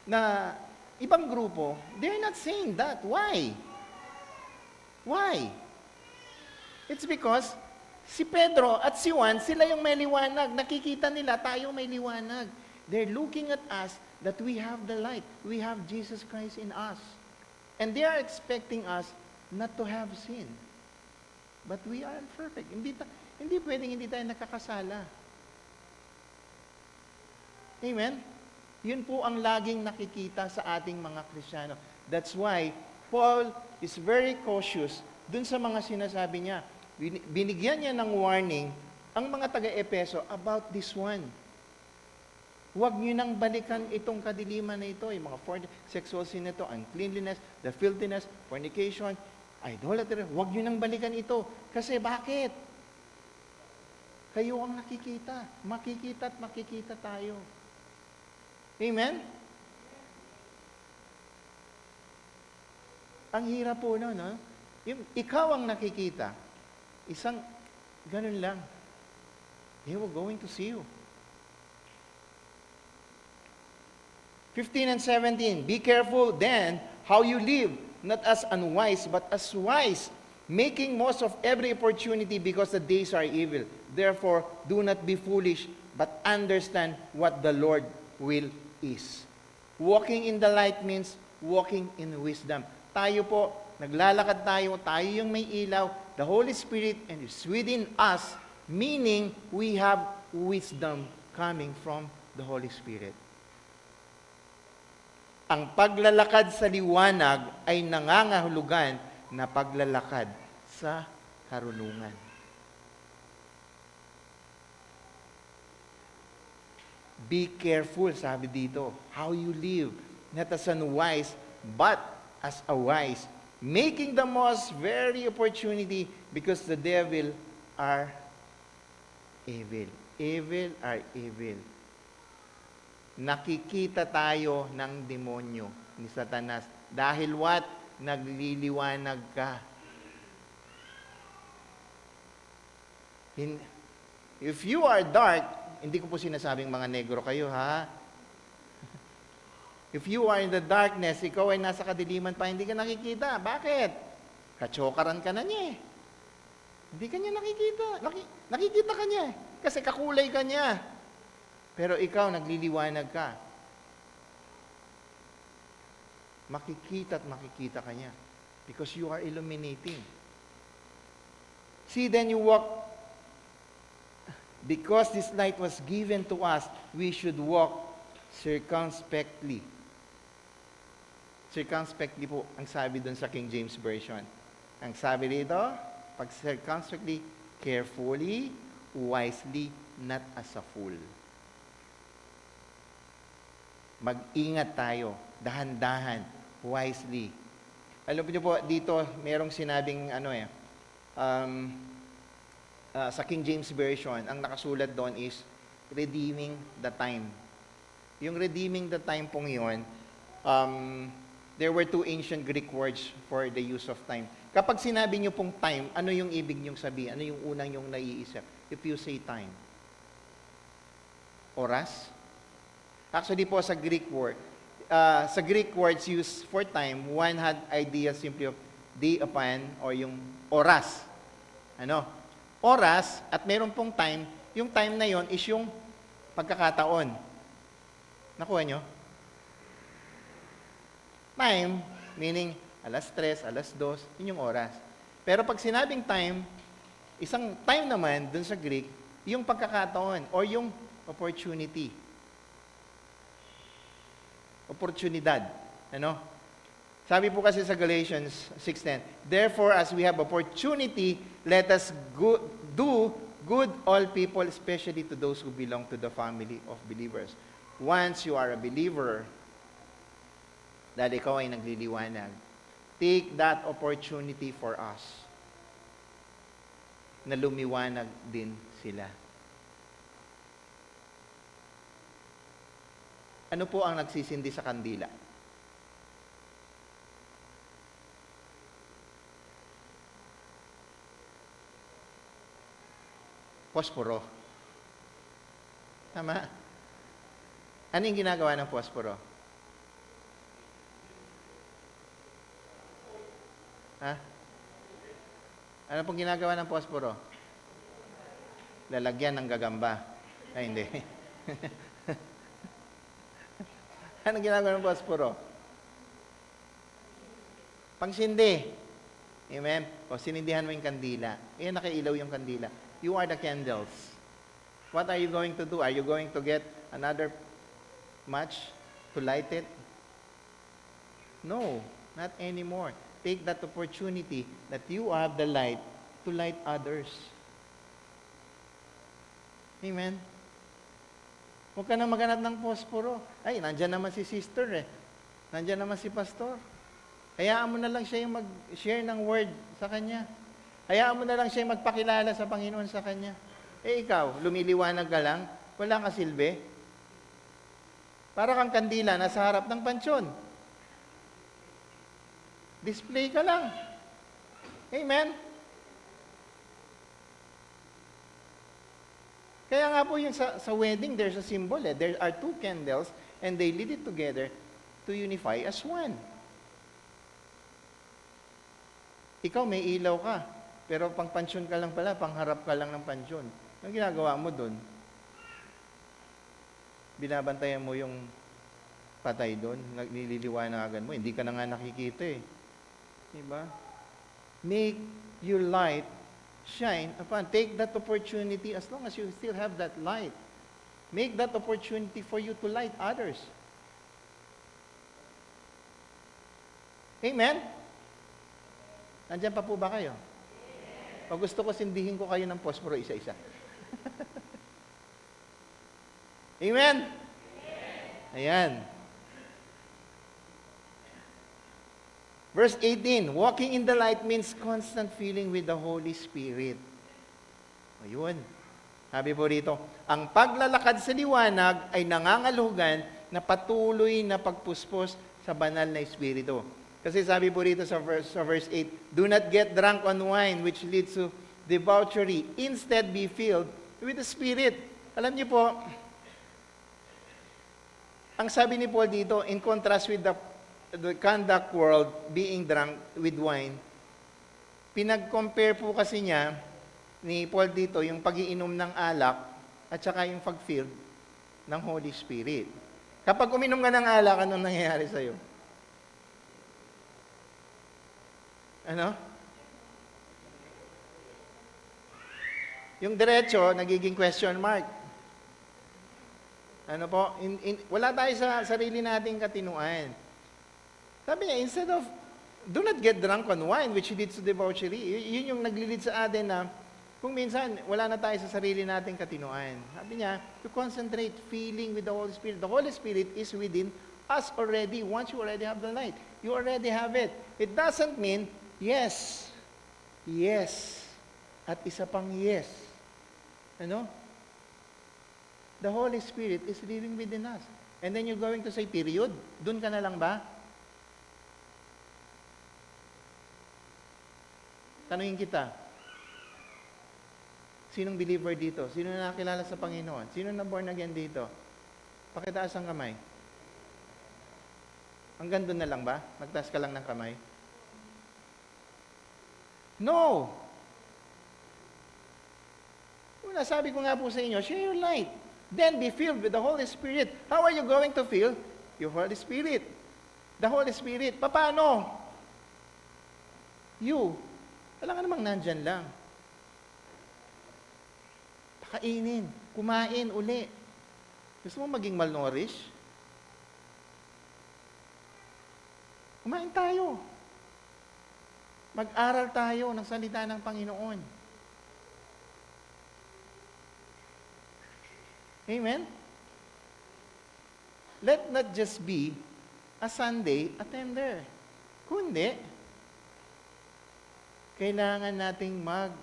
na ibang grupo, they're not saying that. Why? Why? It's because si Pedro at si Juan, sila yung may liwanag. Nakikita nila, tayo may liwanag. They're looking at us that we have the light. We have Jesus Christ in us. And they are expecting us not to have sin. But we are perfect. Hindi pwedeng hindi tayo nakakasala. Amen? Yun po ang laging nakikita sa ating mga Kristiyano. That's why Paul is very cautious dun sa mga sinasabi niya. Binigyan niya ng warning ang mga taga-Epeso about this one. Huwag niyo nang balikan itong kadiliman na ito, yung mga sexual sin na ito, uncleanliness, the filthiness, fornication, idolatry. Huwag niyo nang balikan ito. Kasi bakit? Kayo ang nakikita. Makikita at makikita tayo. Amen? Ang hirap po no? Yung ikaw ang nakikita, isang ganun lang. They were going to see you. 15 and 17, be careful then how you live, not as unwise, but as wise, making most of every opportunity because the days are evil. Therefore, do not be foolish, but understand what the Lord will is. Walking in the light means walking in wisdom. Tayo po, naglalakad tayo yung may ilaw, the Holy Spirit and is within us, meaning we have wisdom coming from the Holy Spirit. Ang paglalakad sa liwanag ay nangangahulugan na paglalakad sa karunungan. Be careful, sabi dito, how you live, not as unwise, but as a wise, making the most very opportunity because the devil are evil. Evil are evil. Nakikita tayo ng demonyo ni Satanas. Dahil what? Nagliliwanag ka. If you are dark, hindi ko po sinasabing mga negro kayo, ha? If you are in the darkness, ikaw ay nasa kadiliman pa, hindi ka nakikita. Bakit? Kachokaran ka na niya eh. Hindi ka niya nakikita. Nakikita ka niya eh. Kasi kakulay ka niya. Pero ikaw, nagliliwanag ka. Makikita at makikita ka niya. Because you are illuminating. See, then you walk. Because this light was given to us, we should walk circumspectly. Circumspectly po, ang sabi dun sa King James Version. Ang sabi dito, pag circumspectly, carefully, wisely, not as a fool. Mag-ingat tayo, dahan-dahan, wisely. Alam niyo po, dito, merong sinabing, sa King James Version, ang nakasulat doon is, redeeming the time. Yung redeeming the time pong yun, there were two ancient Greek words for the use of time. Kapag sinabi nyo pong time, ano yung ibig nyong sabihin? Ano yung unang yung naiisip? If you say time. Oras? Actually po sa Greek words used for time, one had idea simply of day upon or yung oras. Oras at meron pong time, yung time na yon is yung pagkakataon. Nakuha nyo? Time, meaning alas 3, alas 2, yun yung oras. Pero pag sinabing time, isang time naman dun sa Greek, yung pagkakataon or yung opportunity. Oportunidad. Sabi po kasi sa Galatians 6:10, therefore, as we have opportunity, let us do good all people, especially to those who belong to the family of believers. Once you are a believer, dahil ikaw ay nagliliwanag, take that opportunity for us na lumiwanag din sila. Ano po ang nagsisindi sa kandila? Posporo. Tama? Ano yung ginagawa ng posporo? Ha? Ano pong ginagawa ng posporo? Lalagyan ng gagamba. Ay, hindi. Ano ginagawa ng posporo? Pangsindi. Amen? O sinindihan mo yung kandila. Ayan, nakailaw yung kandila. You are the candles. What are you going to do? Are you going to get another match to light it? No, not anymore. Take that opportunity that you have the light to light others. Amen? Huwag ka na maghanap ng posporo. Ay, nandyan naman si sister eh. Nandyan naman si pastor. Hayaan mo na lang siya yung mag-share ng word sa kanya. Hayaan mo na lang siya magpakilala sa Panginoon sa kanya. Eh ikaw, lumiliwanag ka lang, wala ka silbi. Para kang kandila nasa harap ng pansyon. Display ka lang. Amen? Kaya nga po yung sa wedding, there's a symbol eh. There are two candles and they lead it together to unify as one. Ikaw may ilaw ka. Pero pang pansyon ka lang pala, pangharap ka lang ng pansyon. Anong ginagawa mo doon? binabantayan mo yung patay doon, nililiwanagan mo, hindi ka na nga nakikita eh. Diba? Make your light shine upon. Take that opportunity as long as you still have that light. Make that opportunity for you to light others. Amen? Nandiyan pa po ba kayo? O gusto ko sindihin ko kayo ng posporo isa-isa. Amen? Ayan. Verse 18, walking in the light means constant feeling with the Holy Spirit. Ayun. Sabi po rito, ang paglalakad sa liwanag ay nangangalugan na patuloy na pagpuspos sa banal na Espiritu. Kasi sabi po rito sa verse 8, do not get drunk on wine which leads to debauchery. Instead, be filled with the Spirit. Alam niyo po, ang sabi ni Paul dito, in contrast with the conduct world being drunk with wine, pinag-compare po kasi niya ni Paul dito yung pag-iinom ng alak at saka yung pag-filled ng Holy Spirit. Kapag uminom ka ng alak, anong nangyayari sa'yo? Ano? Yung diretso, nagiging question mark. Ano po? Wala tayo sa sarili nating katinuan. Sabi niya, instead of, do not get drunk on wine, which leads to debauchery. Yun yung naglilid sa atin na, kung minsan, wala na tayo sa sarili nating katinuan. Sabi niya, to concentrate, feeling with the Holy Spirit. The Holy Spirit is within us already, once you already have the light. You already have it. It doesn't mean, yes, yes, at isa pang yes. Ano? The Holy Spirit is living within us. And then you're going to say, period? Doon ka na lang ba? Tanungin kita, sinong believer dito? Sino na nakilala sa Panginoon? Sino na born again dito? Pakitaas ang kamay. Hanggang doon na lang ba? Magtaas ka lang ng kamay? No! Una, sabi ko nga po sa inyo, share your light. Then be filled with the Holy Spirit. How are you going to feel your Holy Spirit? The Holy Spirit. Paano? You. Wala ka namang nandyan lang. Pakainin. Kumain uli. Gusto mo maging malnourished? Kumain tayo. Mag-aral tayo ng salita ng Panginoon. Amen? Let not just be a Sunday attender. Kundi, kailangan nating mag-improve,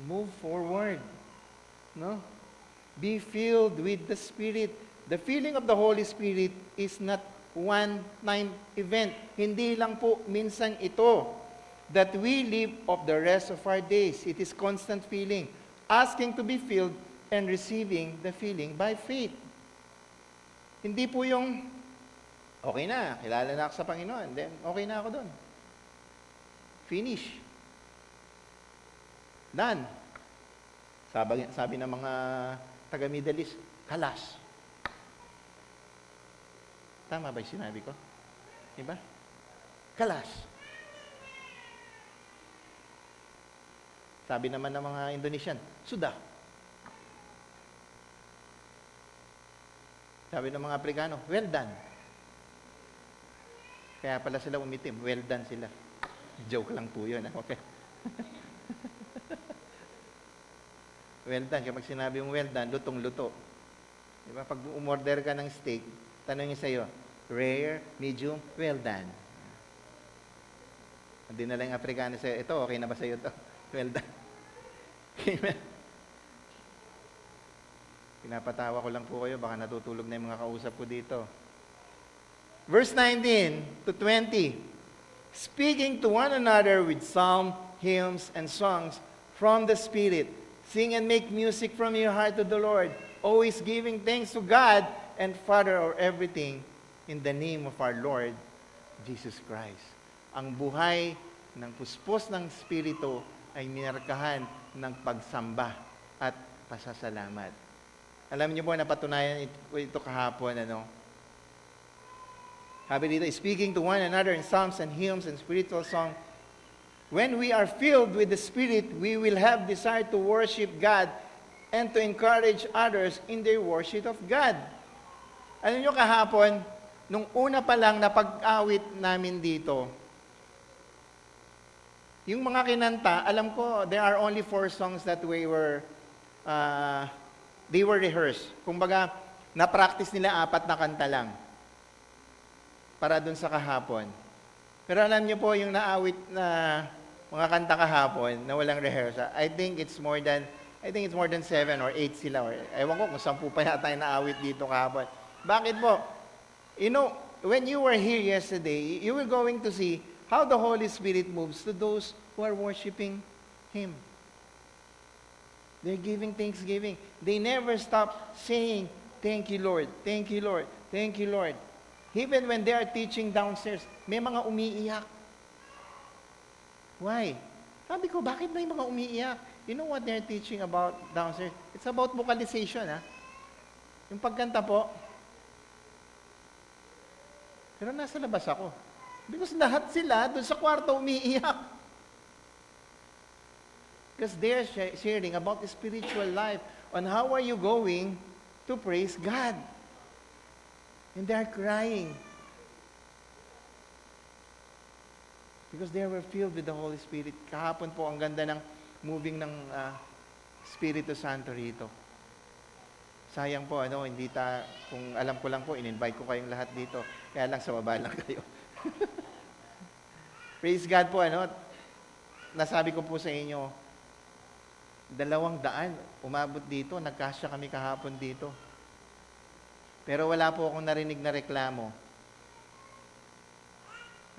move forward, no? Be filled with the Spirit. The filling of the Holy Spirit is not one-time event. Hindi lang po minsan ito that we live of the rest of our days. It is constant feeling, asking to be filled and receiving the filling by faith. Hindi po yung, okay na, kilala na ako sa Panginoon, then okay na ako doon. Finish. Done. Sabi ng mga taga-Middle East, kalas. Tama ba yung sinabi ko? Diba? Kalas. Sabi naman ng mga Indonesian, sudah. Sabi ng mga Aprikano, well done. Kaya pala sila umitim, well done sila. Joke lang po yun. Okay. Well done. Kapag sinabi yung well done, lutong-luto. Diba? Pag umorder ka ng steak, tanongin sa'yo, rare, medium, well done. Hindi na lang yung Afrikano sa'yo, ito, okay na ba sa'yo ito? Well done. Amen. Pinapatawa ko lang po kayo, baka natutulog na yung mga kausap ko dito. Verse 19 to 20. Speaking to one another with psalm, hymns, and songs from the Spirit. Sing and make music from your heart to the Lord, always giving thanks to God and Father of everything in the name of our Lord Jesus Christ. Ang buhay ng puspos ng Espiritu ay minarkahan ng pagsamba at pasasalamat. Alam niyo po, napatunayan ko ito kahapon, Sabi dito, speaking to one another in psalms and hymns and spiritual song, when we are filled with the Spirit, we will have desire to worship God and to encourage others in their worship of God. Alam niyo kahapon, nung una pa lang na pag-awit namin dito, yung mga kinanta, alam ko, there are only 4 songs that they were rehearsed. Kumbaga, na-practice nila 4 na kanta lang para dun sa kahapon. Pero alam niyo po, yung naawit na mga kanta kahapon na walang rehearsal, I think it's more than 7 or 8 sila. Or, ewan ko kung 10 pa yata yung naawit dito kahapon. Bakit po? When you were here yesterday, you were going to see how the Holy Spirit moves to those who are worshiping Him. They're giving thanksgiving. They never stop saying, thank you, Lord. Thank you, Lord. Thank you, Lord. Even when they are teaching downstairs, may mga umiiyak. Why? Sabi ko, bakit may mga umiiyak? You know what they're teaching about downstairs? It's about vocalization, Yung pagkanta po. Pero nasa labas ako. Because lahat sila, doon sa kwarto, umiiyak. Because they're sharing about the spiritual life on how are you going to praise God. And they're crying. Because they were filled with the Holy Spirit. Kahapon po, ang ganda ng moving ng Espiritu Santo rito. Sayang po, kung alam ko lang po, in-invite ko kayong lahat dito. Kaya lang sa baba lang kayo. Praise God po, nasabi ko po sa inyo, 200 umabot dito, nagkasya kami kahapon dito. Pero wala po akong narinig na reklamo.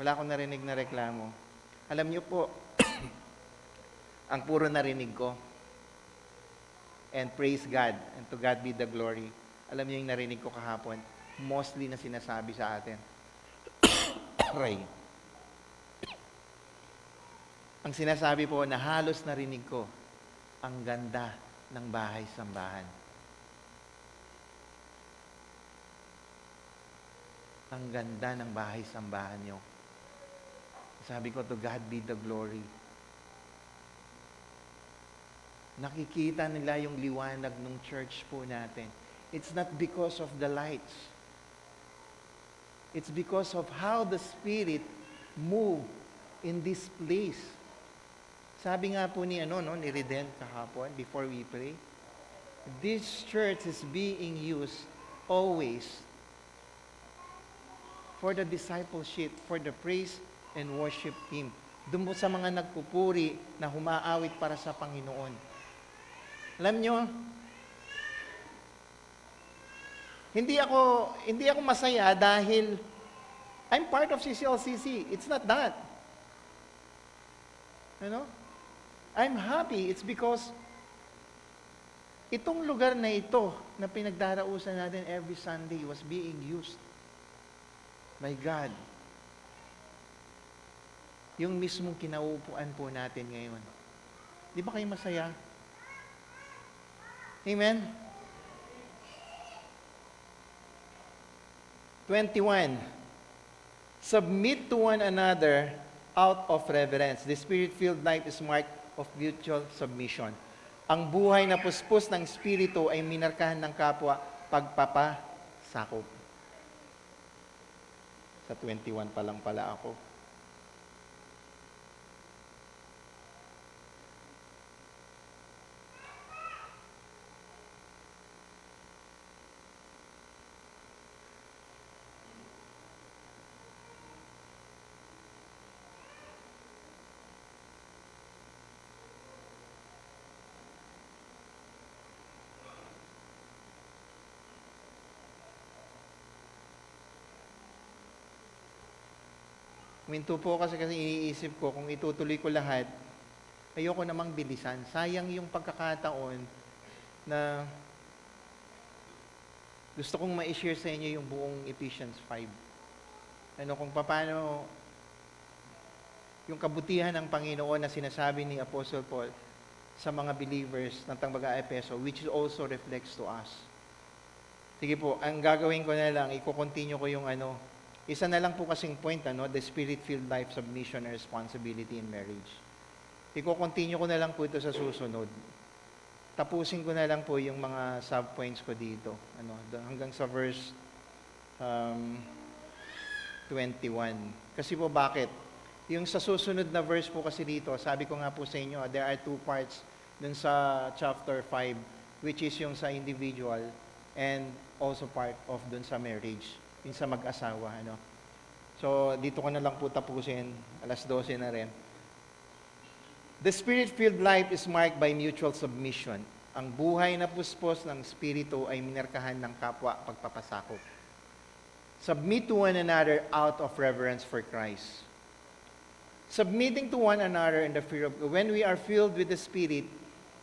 Wala akong narinig na reklamo. Alam niyo po, ang puro narinig ko, and praise God, and to God be the glory. Alam niyo yung narinig ko kahapon, mostly na sinasabi sa atin. Ray. Ang sinasabi po na halos narinig ko, ang ganda ng bahay-sambahan. Ang ganda ng bahay-sambahan niyo. Sabi ko, to God be the glory. Nakikita nila yung liwanag ng church po natin. It's not because of the lights. It's because of how the Spirit moved in this place. Sabi nga po ni Reden kahapon, before we pray, this church is being used always for the discipleship, for the praise and worship team. Doon po sa mga nagpupuri na humaawit para sa Panginoon. Alam nyo, hindi ako masaya dahil I'm part of CCLCC. It's not that. I'm happy. It's because itong lugar na ito na pinagdarausan natin every Sunday was being used by God. Yung mismong kinaupuan po natin ngayon. Di ba kayo masaya? Amen? 21. Submit to one another out of reverence. The Spirit-filled life is marked of mutual submission. Ang buhay na puspos ng Espiritu ay minarkahan ng kapwa pagpapasakop. Sa 21 pa lang pala ako. Minto po kasi iniisip ko, kung itutuloy ko lahat, ayoko namang bilisan. Sayang yung pagkakataon na gusto kong ma-share sa inyo yung buong Ephesians 5. Kung paano yung kabutihan ng Panginoon na sinasabi ni Apostle Paul sa mga believers ng Tambaga Epeso, which also reflects to us. Sige po, ang gagawin ko na lang, i-continue ko yung isa na lang po kasing point, the spirit-filled life, submission, and responsibility in marriage. I-continue ko na lang po ito sa susunod. Tapusin ko na lang po yung mga sub-points ko dito. Hanggang sa verse 21. Kasi po bakit? Yung sa susunod na verse po kasi dito, sabi ko nga po sa inyo, there are two parts dun sa chapter 5, which is yung sa individual and also part of dun sa marriage, yung sa mag-asawa. So, dito ko na lang po tapusin, 12:00 na rin. The spirit-filled life is marked by mutual submission. Ang buhay na puspos ng spirito ay minarkahan ng kapwa pagpapasakop. Submit to one another out of reverence for Christ. Submitting to one another in the fear of God. When we are filled with the Spirit,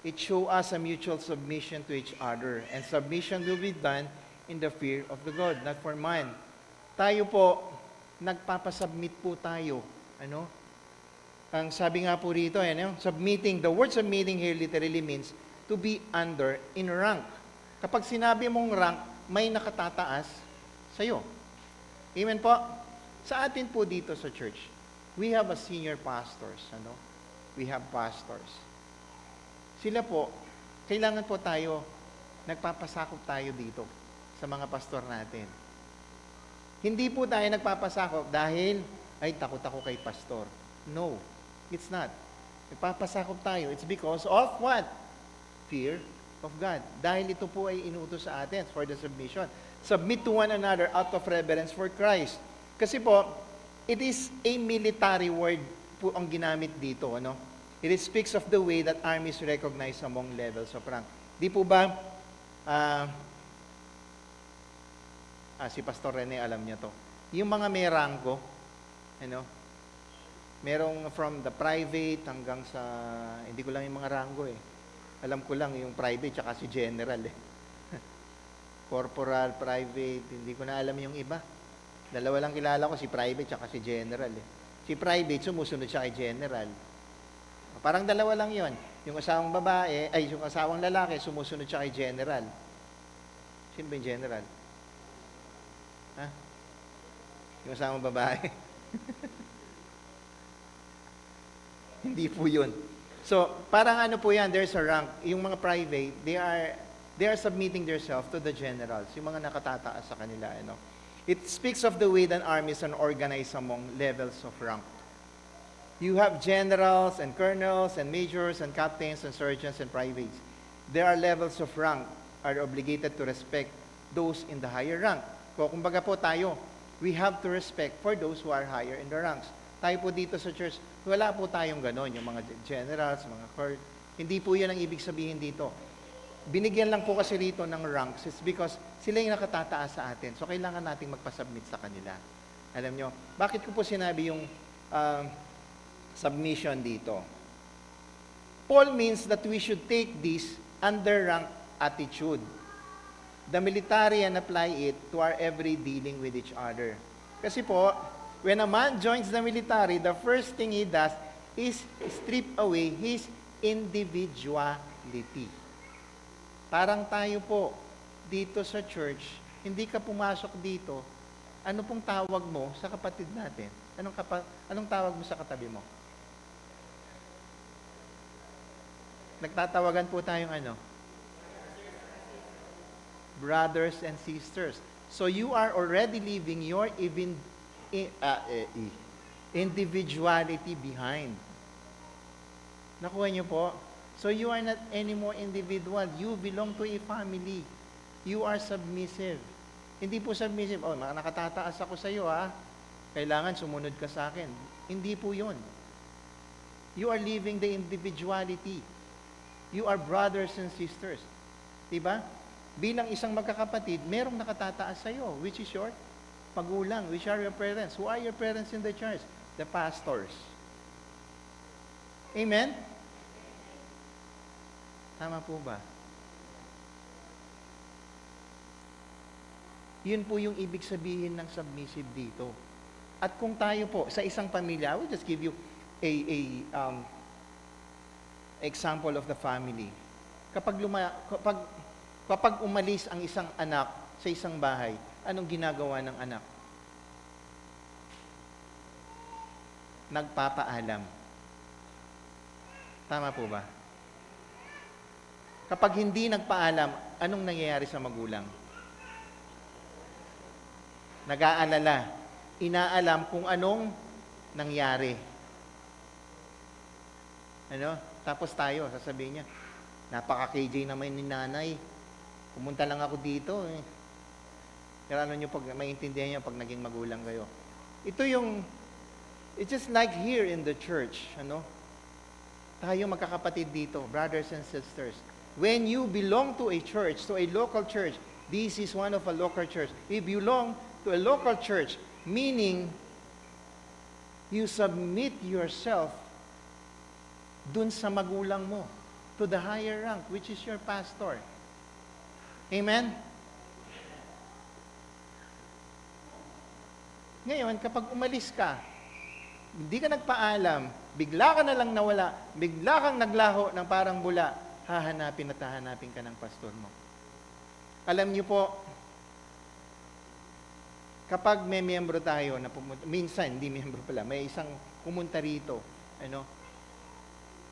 it shows us a mutual submission to each other. And submission will be done in the fear of the God, not for man. Tayo po, nagpapasubmit po tayo. Ang sabi nga po rito, submitting, the word submitting here literally means to be under in rank. Kapag sinabi mong rank, may nakatataas sa'yo. Amen po? Sa atin po dito sa church, we have a senior pastors. We have pastors. Sila po, kailangan po tayo, nagpapasakop tayo dito sa mga pastor natin. Hindi po tayo nagpapasakop dahil, ay takot ako kay pastor. No, it's not. Nagpapasakop tayo. It's because of what? Fear of God. Dahil ito po ay inuutos sa atin for the submission. Submit to one another out of reverence for Christ. Kasi po, it is a military word po ang ginamit dito. It speaks of the way that armies recognize among levels of rank. Di po ba, si Pastor Rene, alam niya to. Yung mga may ranggo, merong from the private hanggang sa, hindi ko lang yung mga ranggo Alam ko lang yung private tsaka si general Corporal, private, hindi ko na alam yung iba. Dalawa lang kilala ko, si private tsaka si general Si private, sumusunod siya kay general. Parang dalawa lang yon. Yung asawang babae, yung asawang lalaki, sumusunod siya kay general. Sino ba yung general? Yung asawang babae. Hindi po yun. So, parang po yan, there's a rank. Yung mga private, they are submitting themselves to the generals, yung mga nakatataas sa kanila. It speaks of the way that armies are organized among levels of rank. You have generals and colonels and majors and captains and sergeants and privates. There are levels of rank are obligated to respect those in the higher rank. Kumbaga po tayo, we have to respect for those who are higher in the ranks. Tayo po dito sa church, wala po tayong ganon, yung mga generals, mga court. Hindi po yan ang ibig sabihin dito. Binigyan lang po kasi rito ng ranks is because sila yung nakatataas sa atin. So, kailangan nating magpasubmit sa kanila. Alam nyo, bakit ko po sinabi yung submission dito? Paul means that we should take this under rank attitude. The military and apply it to our every dealing with each other. Kasi po, when a man joins the military, the first thing he does is strip away his individuality. Parang tayo po, dito sa church, hindi ka pumasok dito, ano pong tawag mo sa kapatid natin? Anong tawag mo sa katabi mo? Nagtatawagan po tayong brothers and sisters. So you are already leaving your individuality behind. Nakuha niyo po? So you are not anymore individual. You belong to a family. You are submissive. Hindi po submissive, nakatataas ako sa iyo kailangan sumunod ka sa akin. Hindi po yun. You are leaving the individuality. You are brothers and sisters. Diba? Bilang isang magkakapatid, merong nakatataas sa iyo, which is your magulang, which are your parents. Who are your parents in the church? The pastors. Amen? Tama po ba? Yun po yung ibig sabihin ng submissive dito. At kung tayo po, sa isang pamilya, I will just give you example of the family. Kapag umalis ang isang anak sa isang bahay, anong ginagawa ng anak? Nagpapaalam. Tama po ba? Kapag hindi nagpaalam, anong nangyayari sa magulang? Nag-aalala, inaalam kung anong nangyari. Ano? Tapos tayo, sasabihin niya, napaka-KJ naman ni nanay. Pumunta lang ako dito. Pero ano nyo pag maintindihan nyo pag naging magulang kayo. Ito yung, it's just like here in the church. Ano? Tayo magkakapatid dito, brothers and sisters. When you belong to a church, to a local church, this is one of a local church. If you belong to a local church, meaning you submit yourself dun sa magulang mo, to the higher rank, which is your pastor. Amen? Ngayon, kapag umalis ka, hindi ka nagpaalam, bigla ka na lang nawala, bigla kang naglaho ng parang bula, hahanapin at hahanapin ka ng pastor mo. Alam niyo po, kapag may miyembro tayo na pumunta, minsan, hindi miyembro pala, may isang pumunta rito, ano,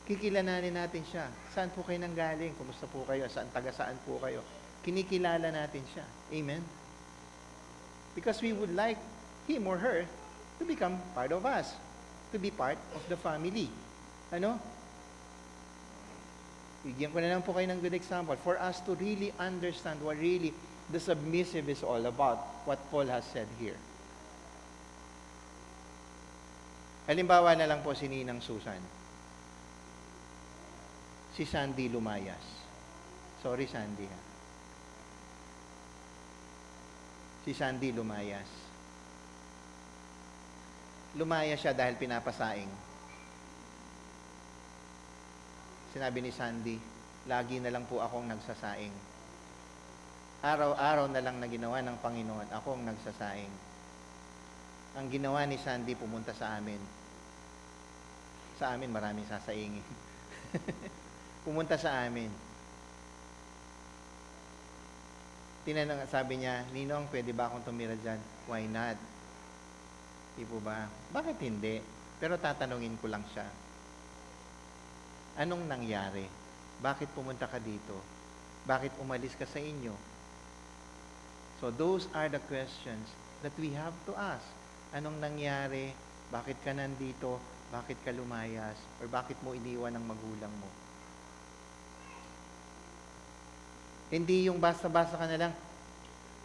kikilalanin natin siya. Saan po kayo nanggaling? Kumusta po kayo? Taga-saan po kayo? Kinikilala natin siya. Amen? Because we would like him or her to become part of us, to be part of the family. Ano? Bigyan ko na lang po kayo ng good example for us to really understand what really the submissive is all about, what Paul has said here. Halimbawa na lang po si Ninang Susan. Si Sandy Lumayas. Sorry, Sandy. Ha? Si Sandy Lumayas. Lumayas siya dahil pinapasaing. Sinabi ni Sandy, lagi na lang po akong nagsasaing. Araw-araw na lang na ginawa ng Panginoon, ako ang nagsasaing. Ang ginawa ni Sandy, pumunta sa amin. Sa amin, maraming sasaingin. Pumunta sa amin. Tinanong, sabi niya, Ninong, pwede ba akong tumira dyan? Why not? Di po ba? Bakit hindi? Pero tatanungin ko lang siya. Anong nangyari? Bakit pumunta ka dito? Bakit umalis ka sa inyo? So those are the questions that we have to ask. Anong nangyari? Bakit ka nandito? Bakit ka lumayas? Or bakit mo iniwan ng magulang mo? Hindi yung basta-basta ka na lang,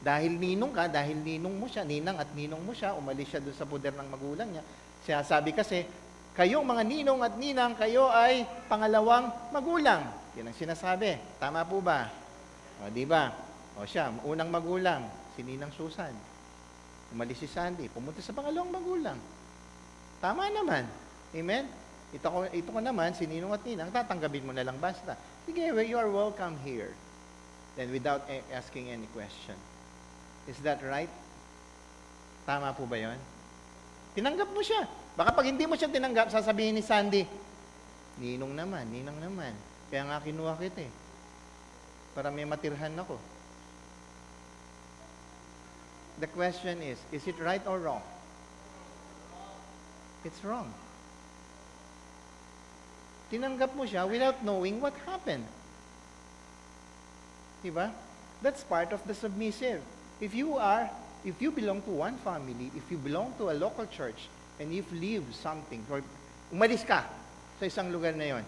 dahil ninong ka, dahil ninong mo siya, ninang at ninong mo siya, umalis siya doon sa puder ng magulang niya. Siya sabi kasi, kayong mga ninong at ninang, kayo ay pangalawang magulang. Yan ang sinasabi. Tama po ba? O, di ba? O siya, unang magulang, si Ninang Susan. Umalis si Sandy, pumunta sa pangalawang magulang. Tama naman. Amen? Ito ko naman, si Ninong at Ninang, tatanggapin mo na lang basta. Sige, you are welcome here. Then without asking any question. Is that right? Tama po ba yon? Tinanggap mo siya. Baka pag hindi mo siya tinanggap, sasabihin ni Sandy, Ninong naman, Ninang naman. Kaya nga kinuha kita eh. Para may matirhan ako. The question is it right or wrong? It's wrong. Tinanggap mo siya without knowing what happened. Diba? That's part of the submissive. If you belong to one family, if you belong to a local church, and you've lived something, or umalis ka sa isang lugar na yon,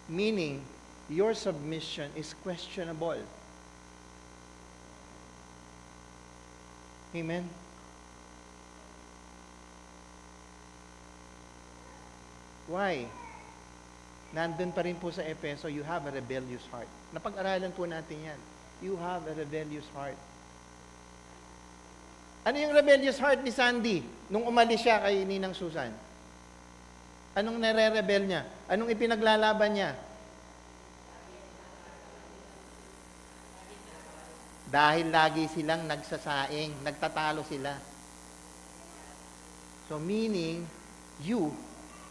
meaning, your submission is questionable. Amen? Why? Nandun pa rin po sa Efeso, you have a rebellious heart. Napag-aralan po natin yan. You have a rebellious heart. Ano yung rebellious heart ni Sandy nung umalis siya kay Ninang Susan? Anong nare-rebel niya? Anong ipinaglalaban niya? Dahil lagi silang nagsasaing, nagtatalo sila. So meaning, you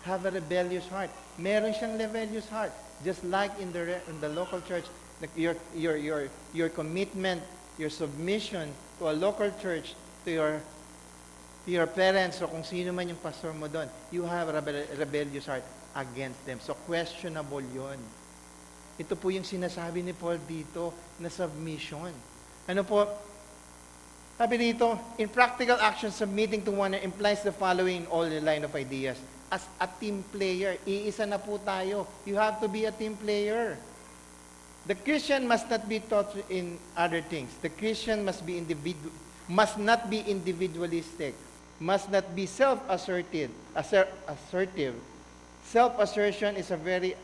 have a rebellious heart. Meron siyang rebellious heart. Just like in the local church, your commitment your submission to a local church, to your parents o kung sino man yung pastor mo doon, you have a rebellious heart against them. So questionable yon. Ito po yung sinasabi ni Paul dito na submission. Ano po? Sabi dito, in practical action, submitting to one another implies the following in all the line of ideas. As a team player, iisa na po tayo. You have to be a team player. The Christian must not be taught in other things. The Christian must not be individualistic, must not be self-assertive. Self-assertion is a very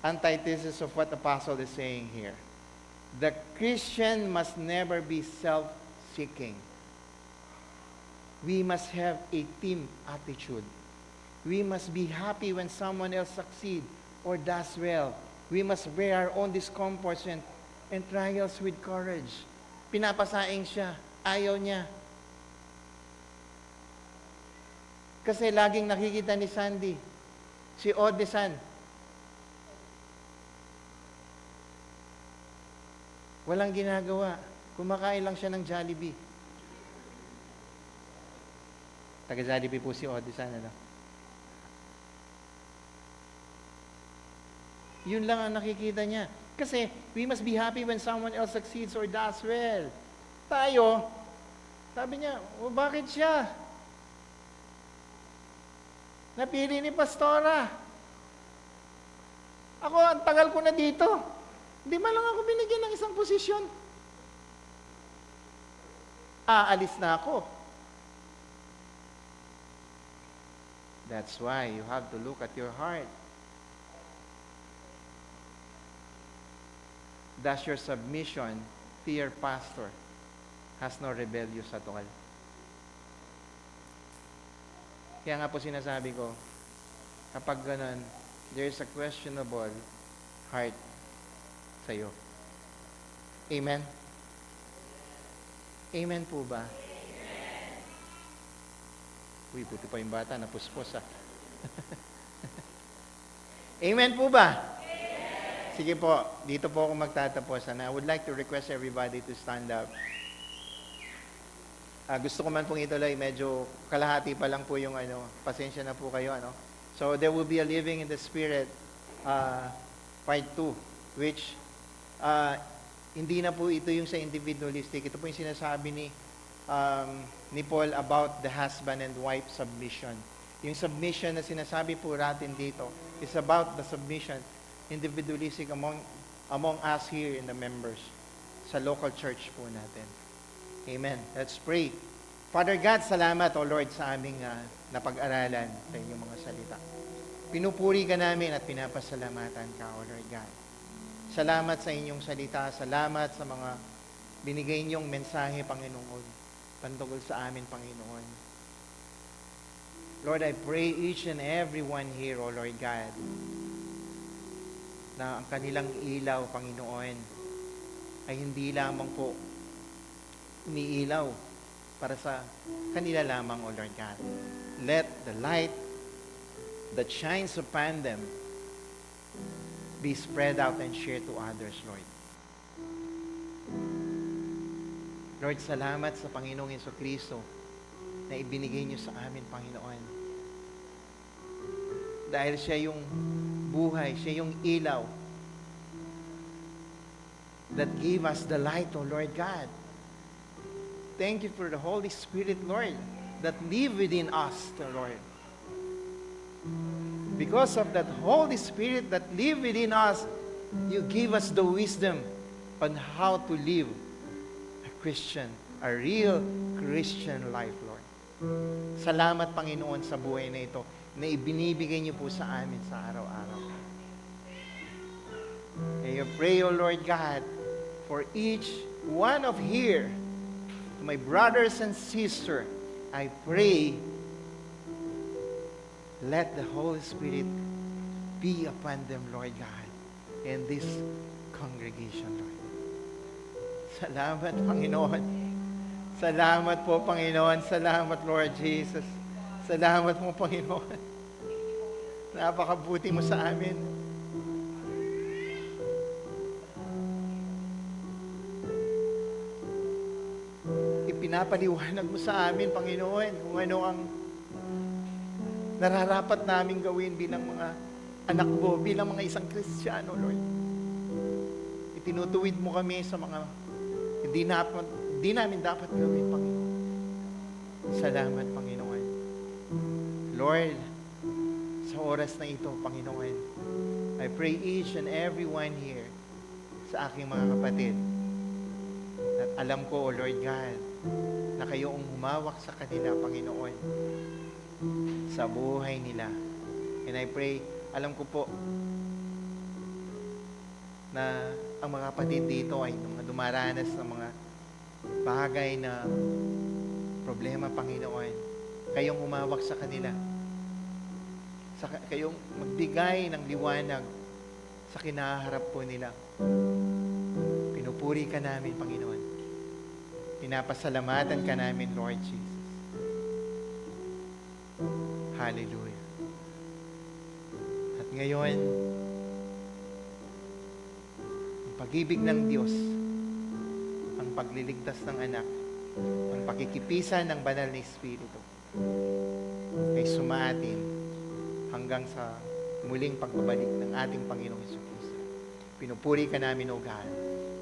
antithesis of what the apostle is saying here. The Christian must never be self-seeking. We must have a team attitude. We must be happy when someone else succeeds or does well. We must bear our own discomforts and trials with courage. Pinapasaing siya. Ayaw niya. Kasi laging nakikita ni Sandy, si Odesan, walang ginagawa. Kumakain lang siya ng Jollibee. Taga-Jollibee po si Odesan, ano? Yun lang ang nakikita niya. Kasi, we must be happy when someone else succeeds or does well. Tayo, sabi niya, bakit siya? Napili ni Pastora. Ako, ang tagal ko na dito. Hindi man lang ako binigyan ng isang posisyon. Aalis na ako. That's why you have to look at your heart. Does your submission to your pastor has no rebellious at all? Kaya nga po sinasabi ko, kapag ganun, there is a questionable heart sa'yo. Amen? Amen po ba? Uy, buti pa yung bata, napuspos Amen po ba? Sige po, dito po ako magtatapos. And I would like to request everybody to stand up. Gusto ko man pong ituloy, medyo kalahati pa lang po yung pasensya na po kayo. So there will be a living in the Spirit, part 2, which hindi na po ito yung sa individualistic. Ito po yung sinasabi ni Paul about the husband and wife submission. Yung submission na sinasabi po natin dito is about the submission individualistic among us here in the members sa local church po natin. Amen. Let's pray. Father God, salamat, O Lord, sa aming napag-aralan sa inyong mga salita. Pinupuri ka namin at pinapasalamatan ka, O Lord God. Salamat sa inyong salita. Salamat sa mga binigay niyong mensahe, Panginoon, pantungkol sa amin, Panginoon. Lord, I pray each and every one here, O Lord God, na ang kanilang ilaw, Panginoon, ay hindi lamang po umiilaw para sa kanila lamang, O Lord God. Let the light that shines upon them be spread out and shared to others, Lord. Lord, salamat sa Panginoong Jesucristo na ibinigay niyo sa amin, Panginoon. Dahil siya yung buhay, siya yung ilaw that gave us the light, O Lord God. Thank you for the Holy Spirit, Lord, that live within us, Lord. Because of that Holy Spirit that live within us, you give us the wisdom on how to live a real Christian life, Lord. Salamat, Panginoon, sa buhay na ito na ibinibigay niyo po sa amin sa araw-araw. I pray, O Lord God, for each one of here, to my brothers and sisters, I pray, let the Holy Spirit be upon them, Lord God, in this congregation, Lord. Salamat, Panginoon. Salamat po, Panginoon. Salamat, Lord Jesus. Salamat mo, Panginoon. Napakabuti mo sa amin. pinapaliwanag mo sa amin, Panginoon, kung ano ang nararapat namin gawin bilang mga anak mo, bilang mga isang Kristiyano, Lord. Itinutuwid mo kami sa mga hindi namin dapat gawin, Panginoon. Salamat, Panginoon. Lord, sa oras na ito, Panginoon, I pray each and every one here sa aking mga kapatid. At alam ko, O Lord God, na kayo ang humawak sa kanila, Panginoon, sa buhay nila. And I pray, alam ko po, na ang mga kapatid dito ay mga dumaranas ng mga bagay na problema, Panginoon. Kayong humawak sa kanila. Kayong magbigay ng liwanag sa kinaharap po nila. Pinupuri ka namin, Panginoon. Pinapasalamatan ka namin, Lord Jesus. Hallelujah. At ngayon, ang pag-ibig ng Diyos, ang pagliligtas ng anak, ang pakikipisan ng banal na Espiritu, ay sumaatin hanggang sa muling pagbabalik ng ating Panginoong Jesucristo. Pinupuri ka namin, O God.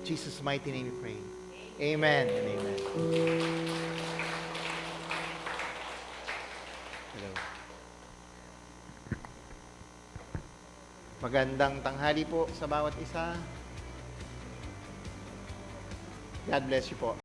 In Jesus' mighty name we pray. Amen and amen. Hello. Magandang tanghali po sa bawat isa. God bless you po.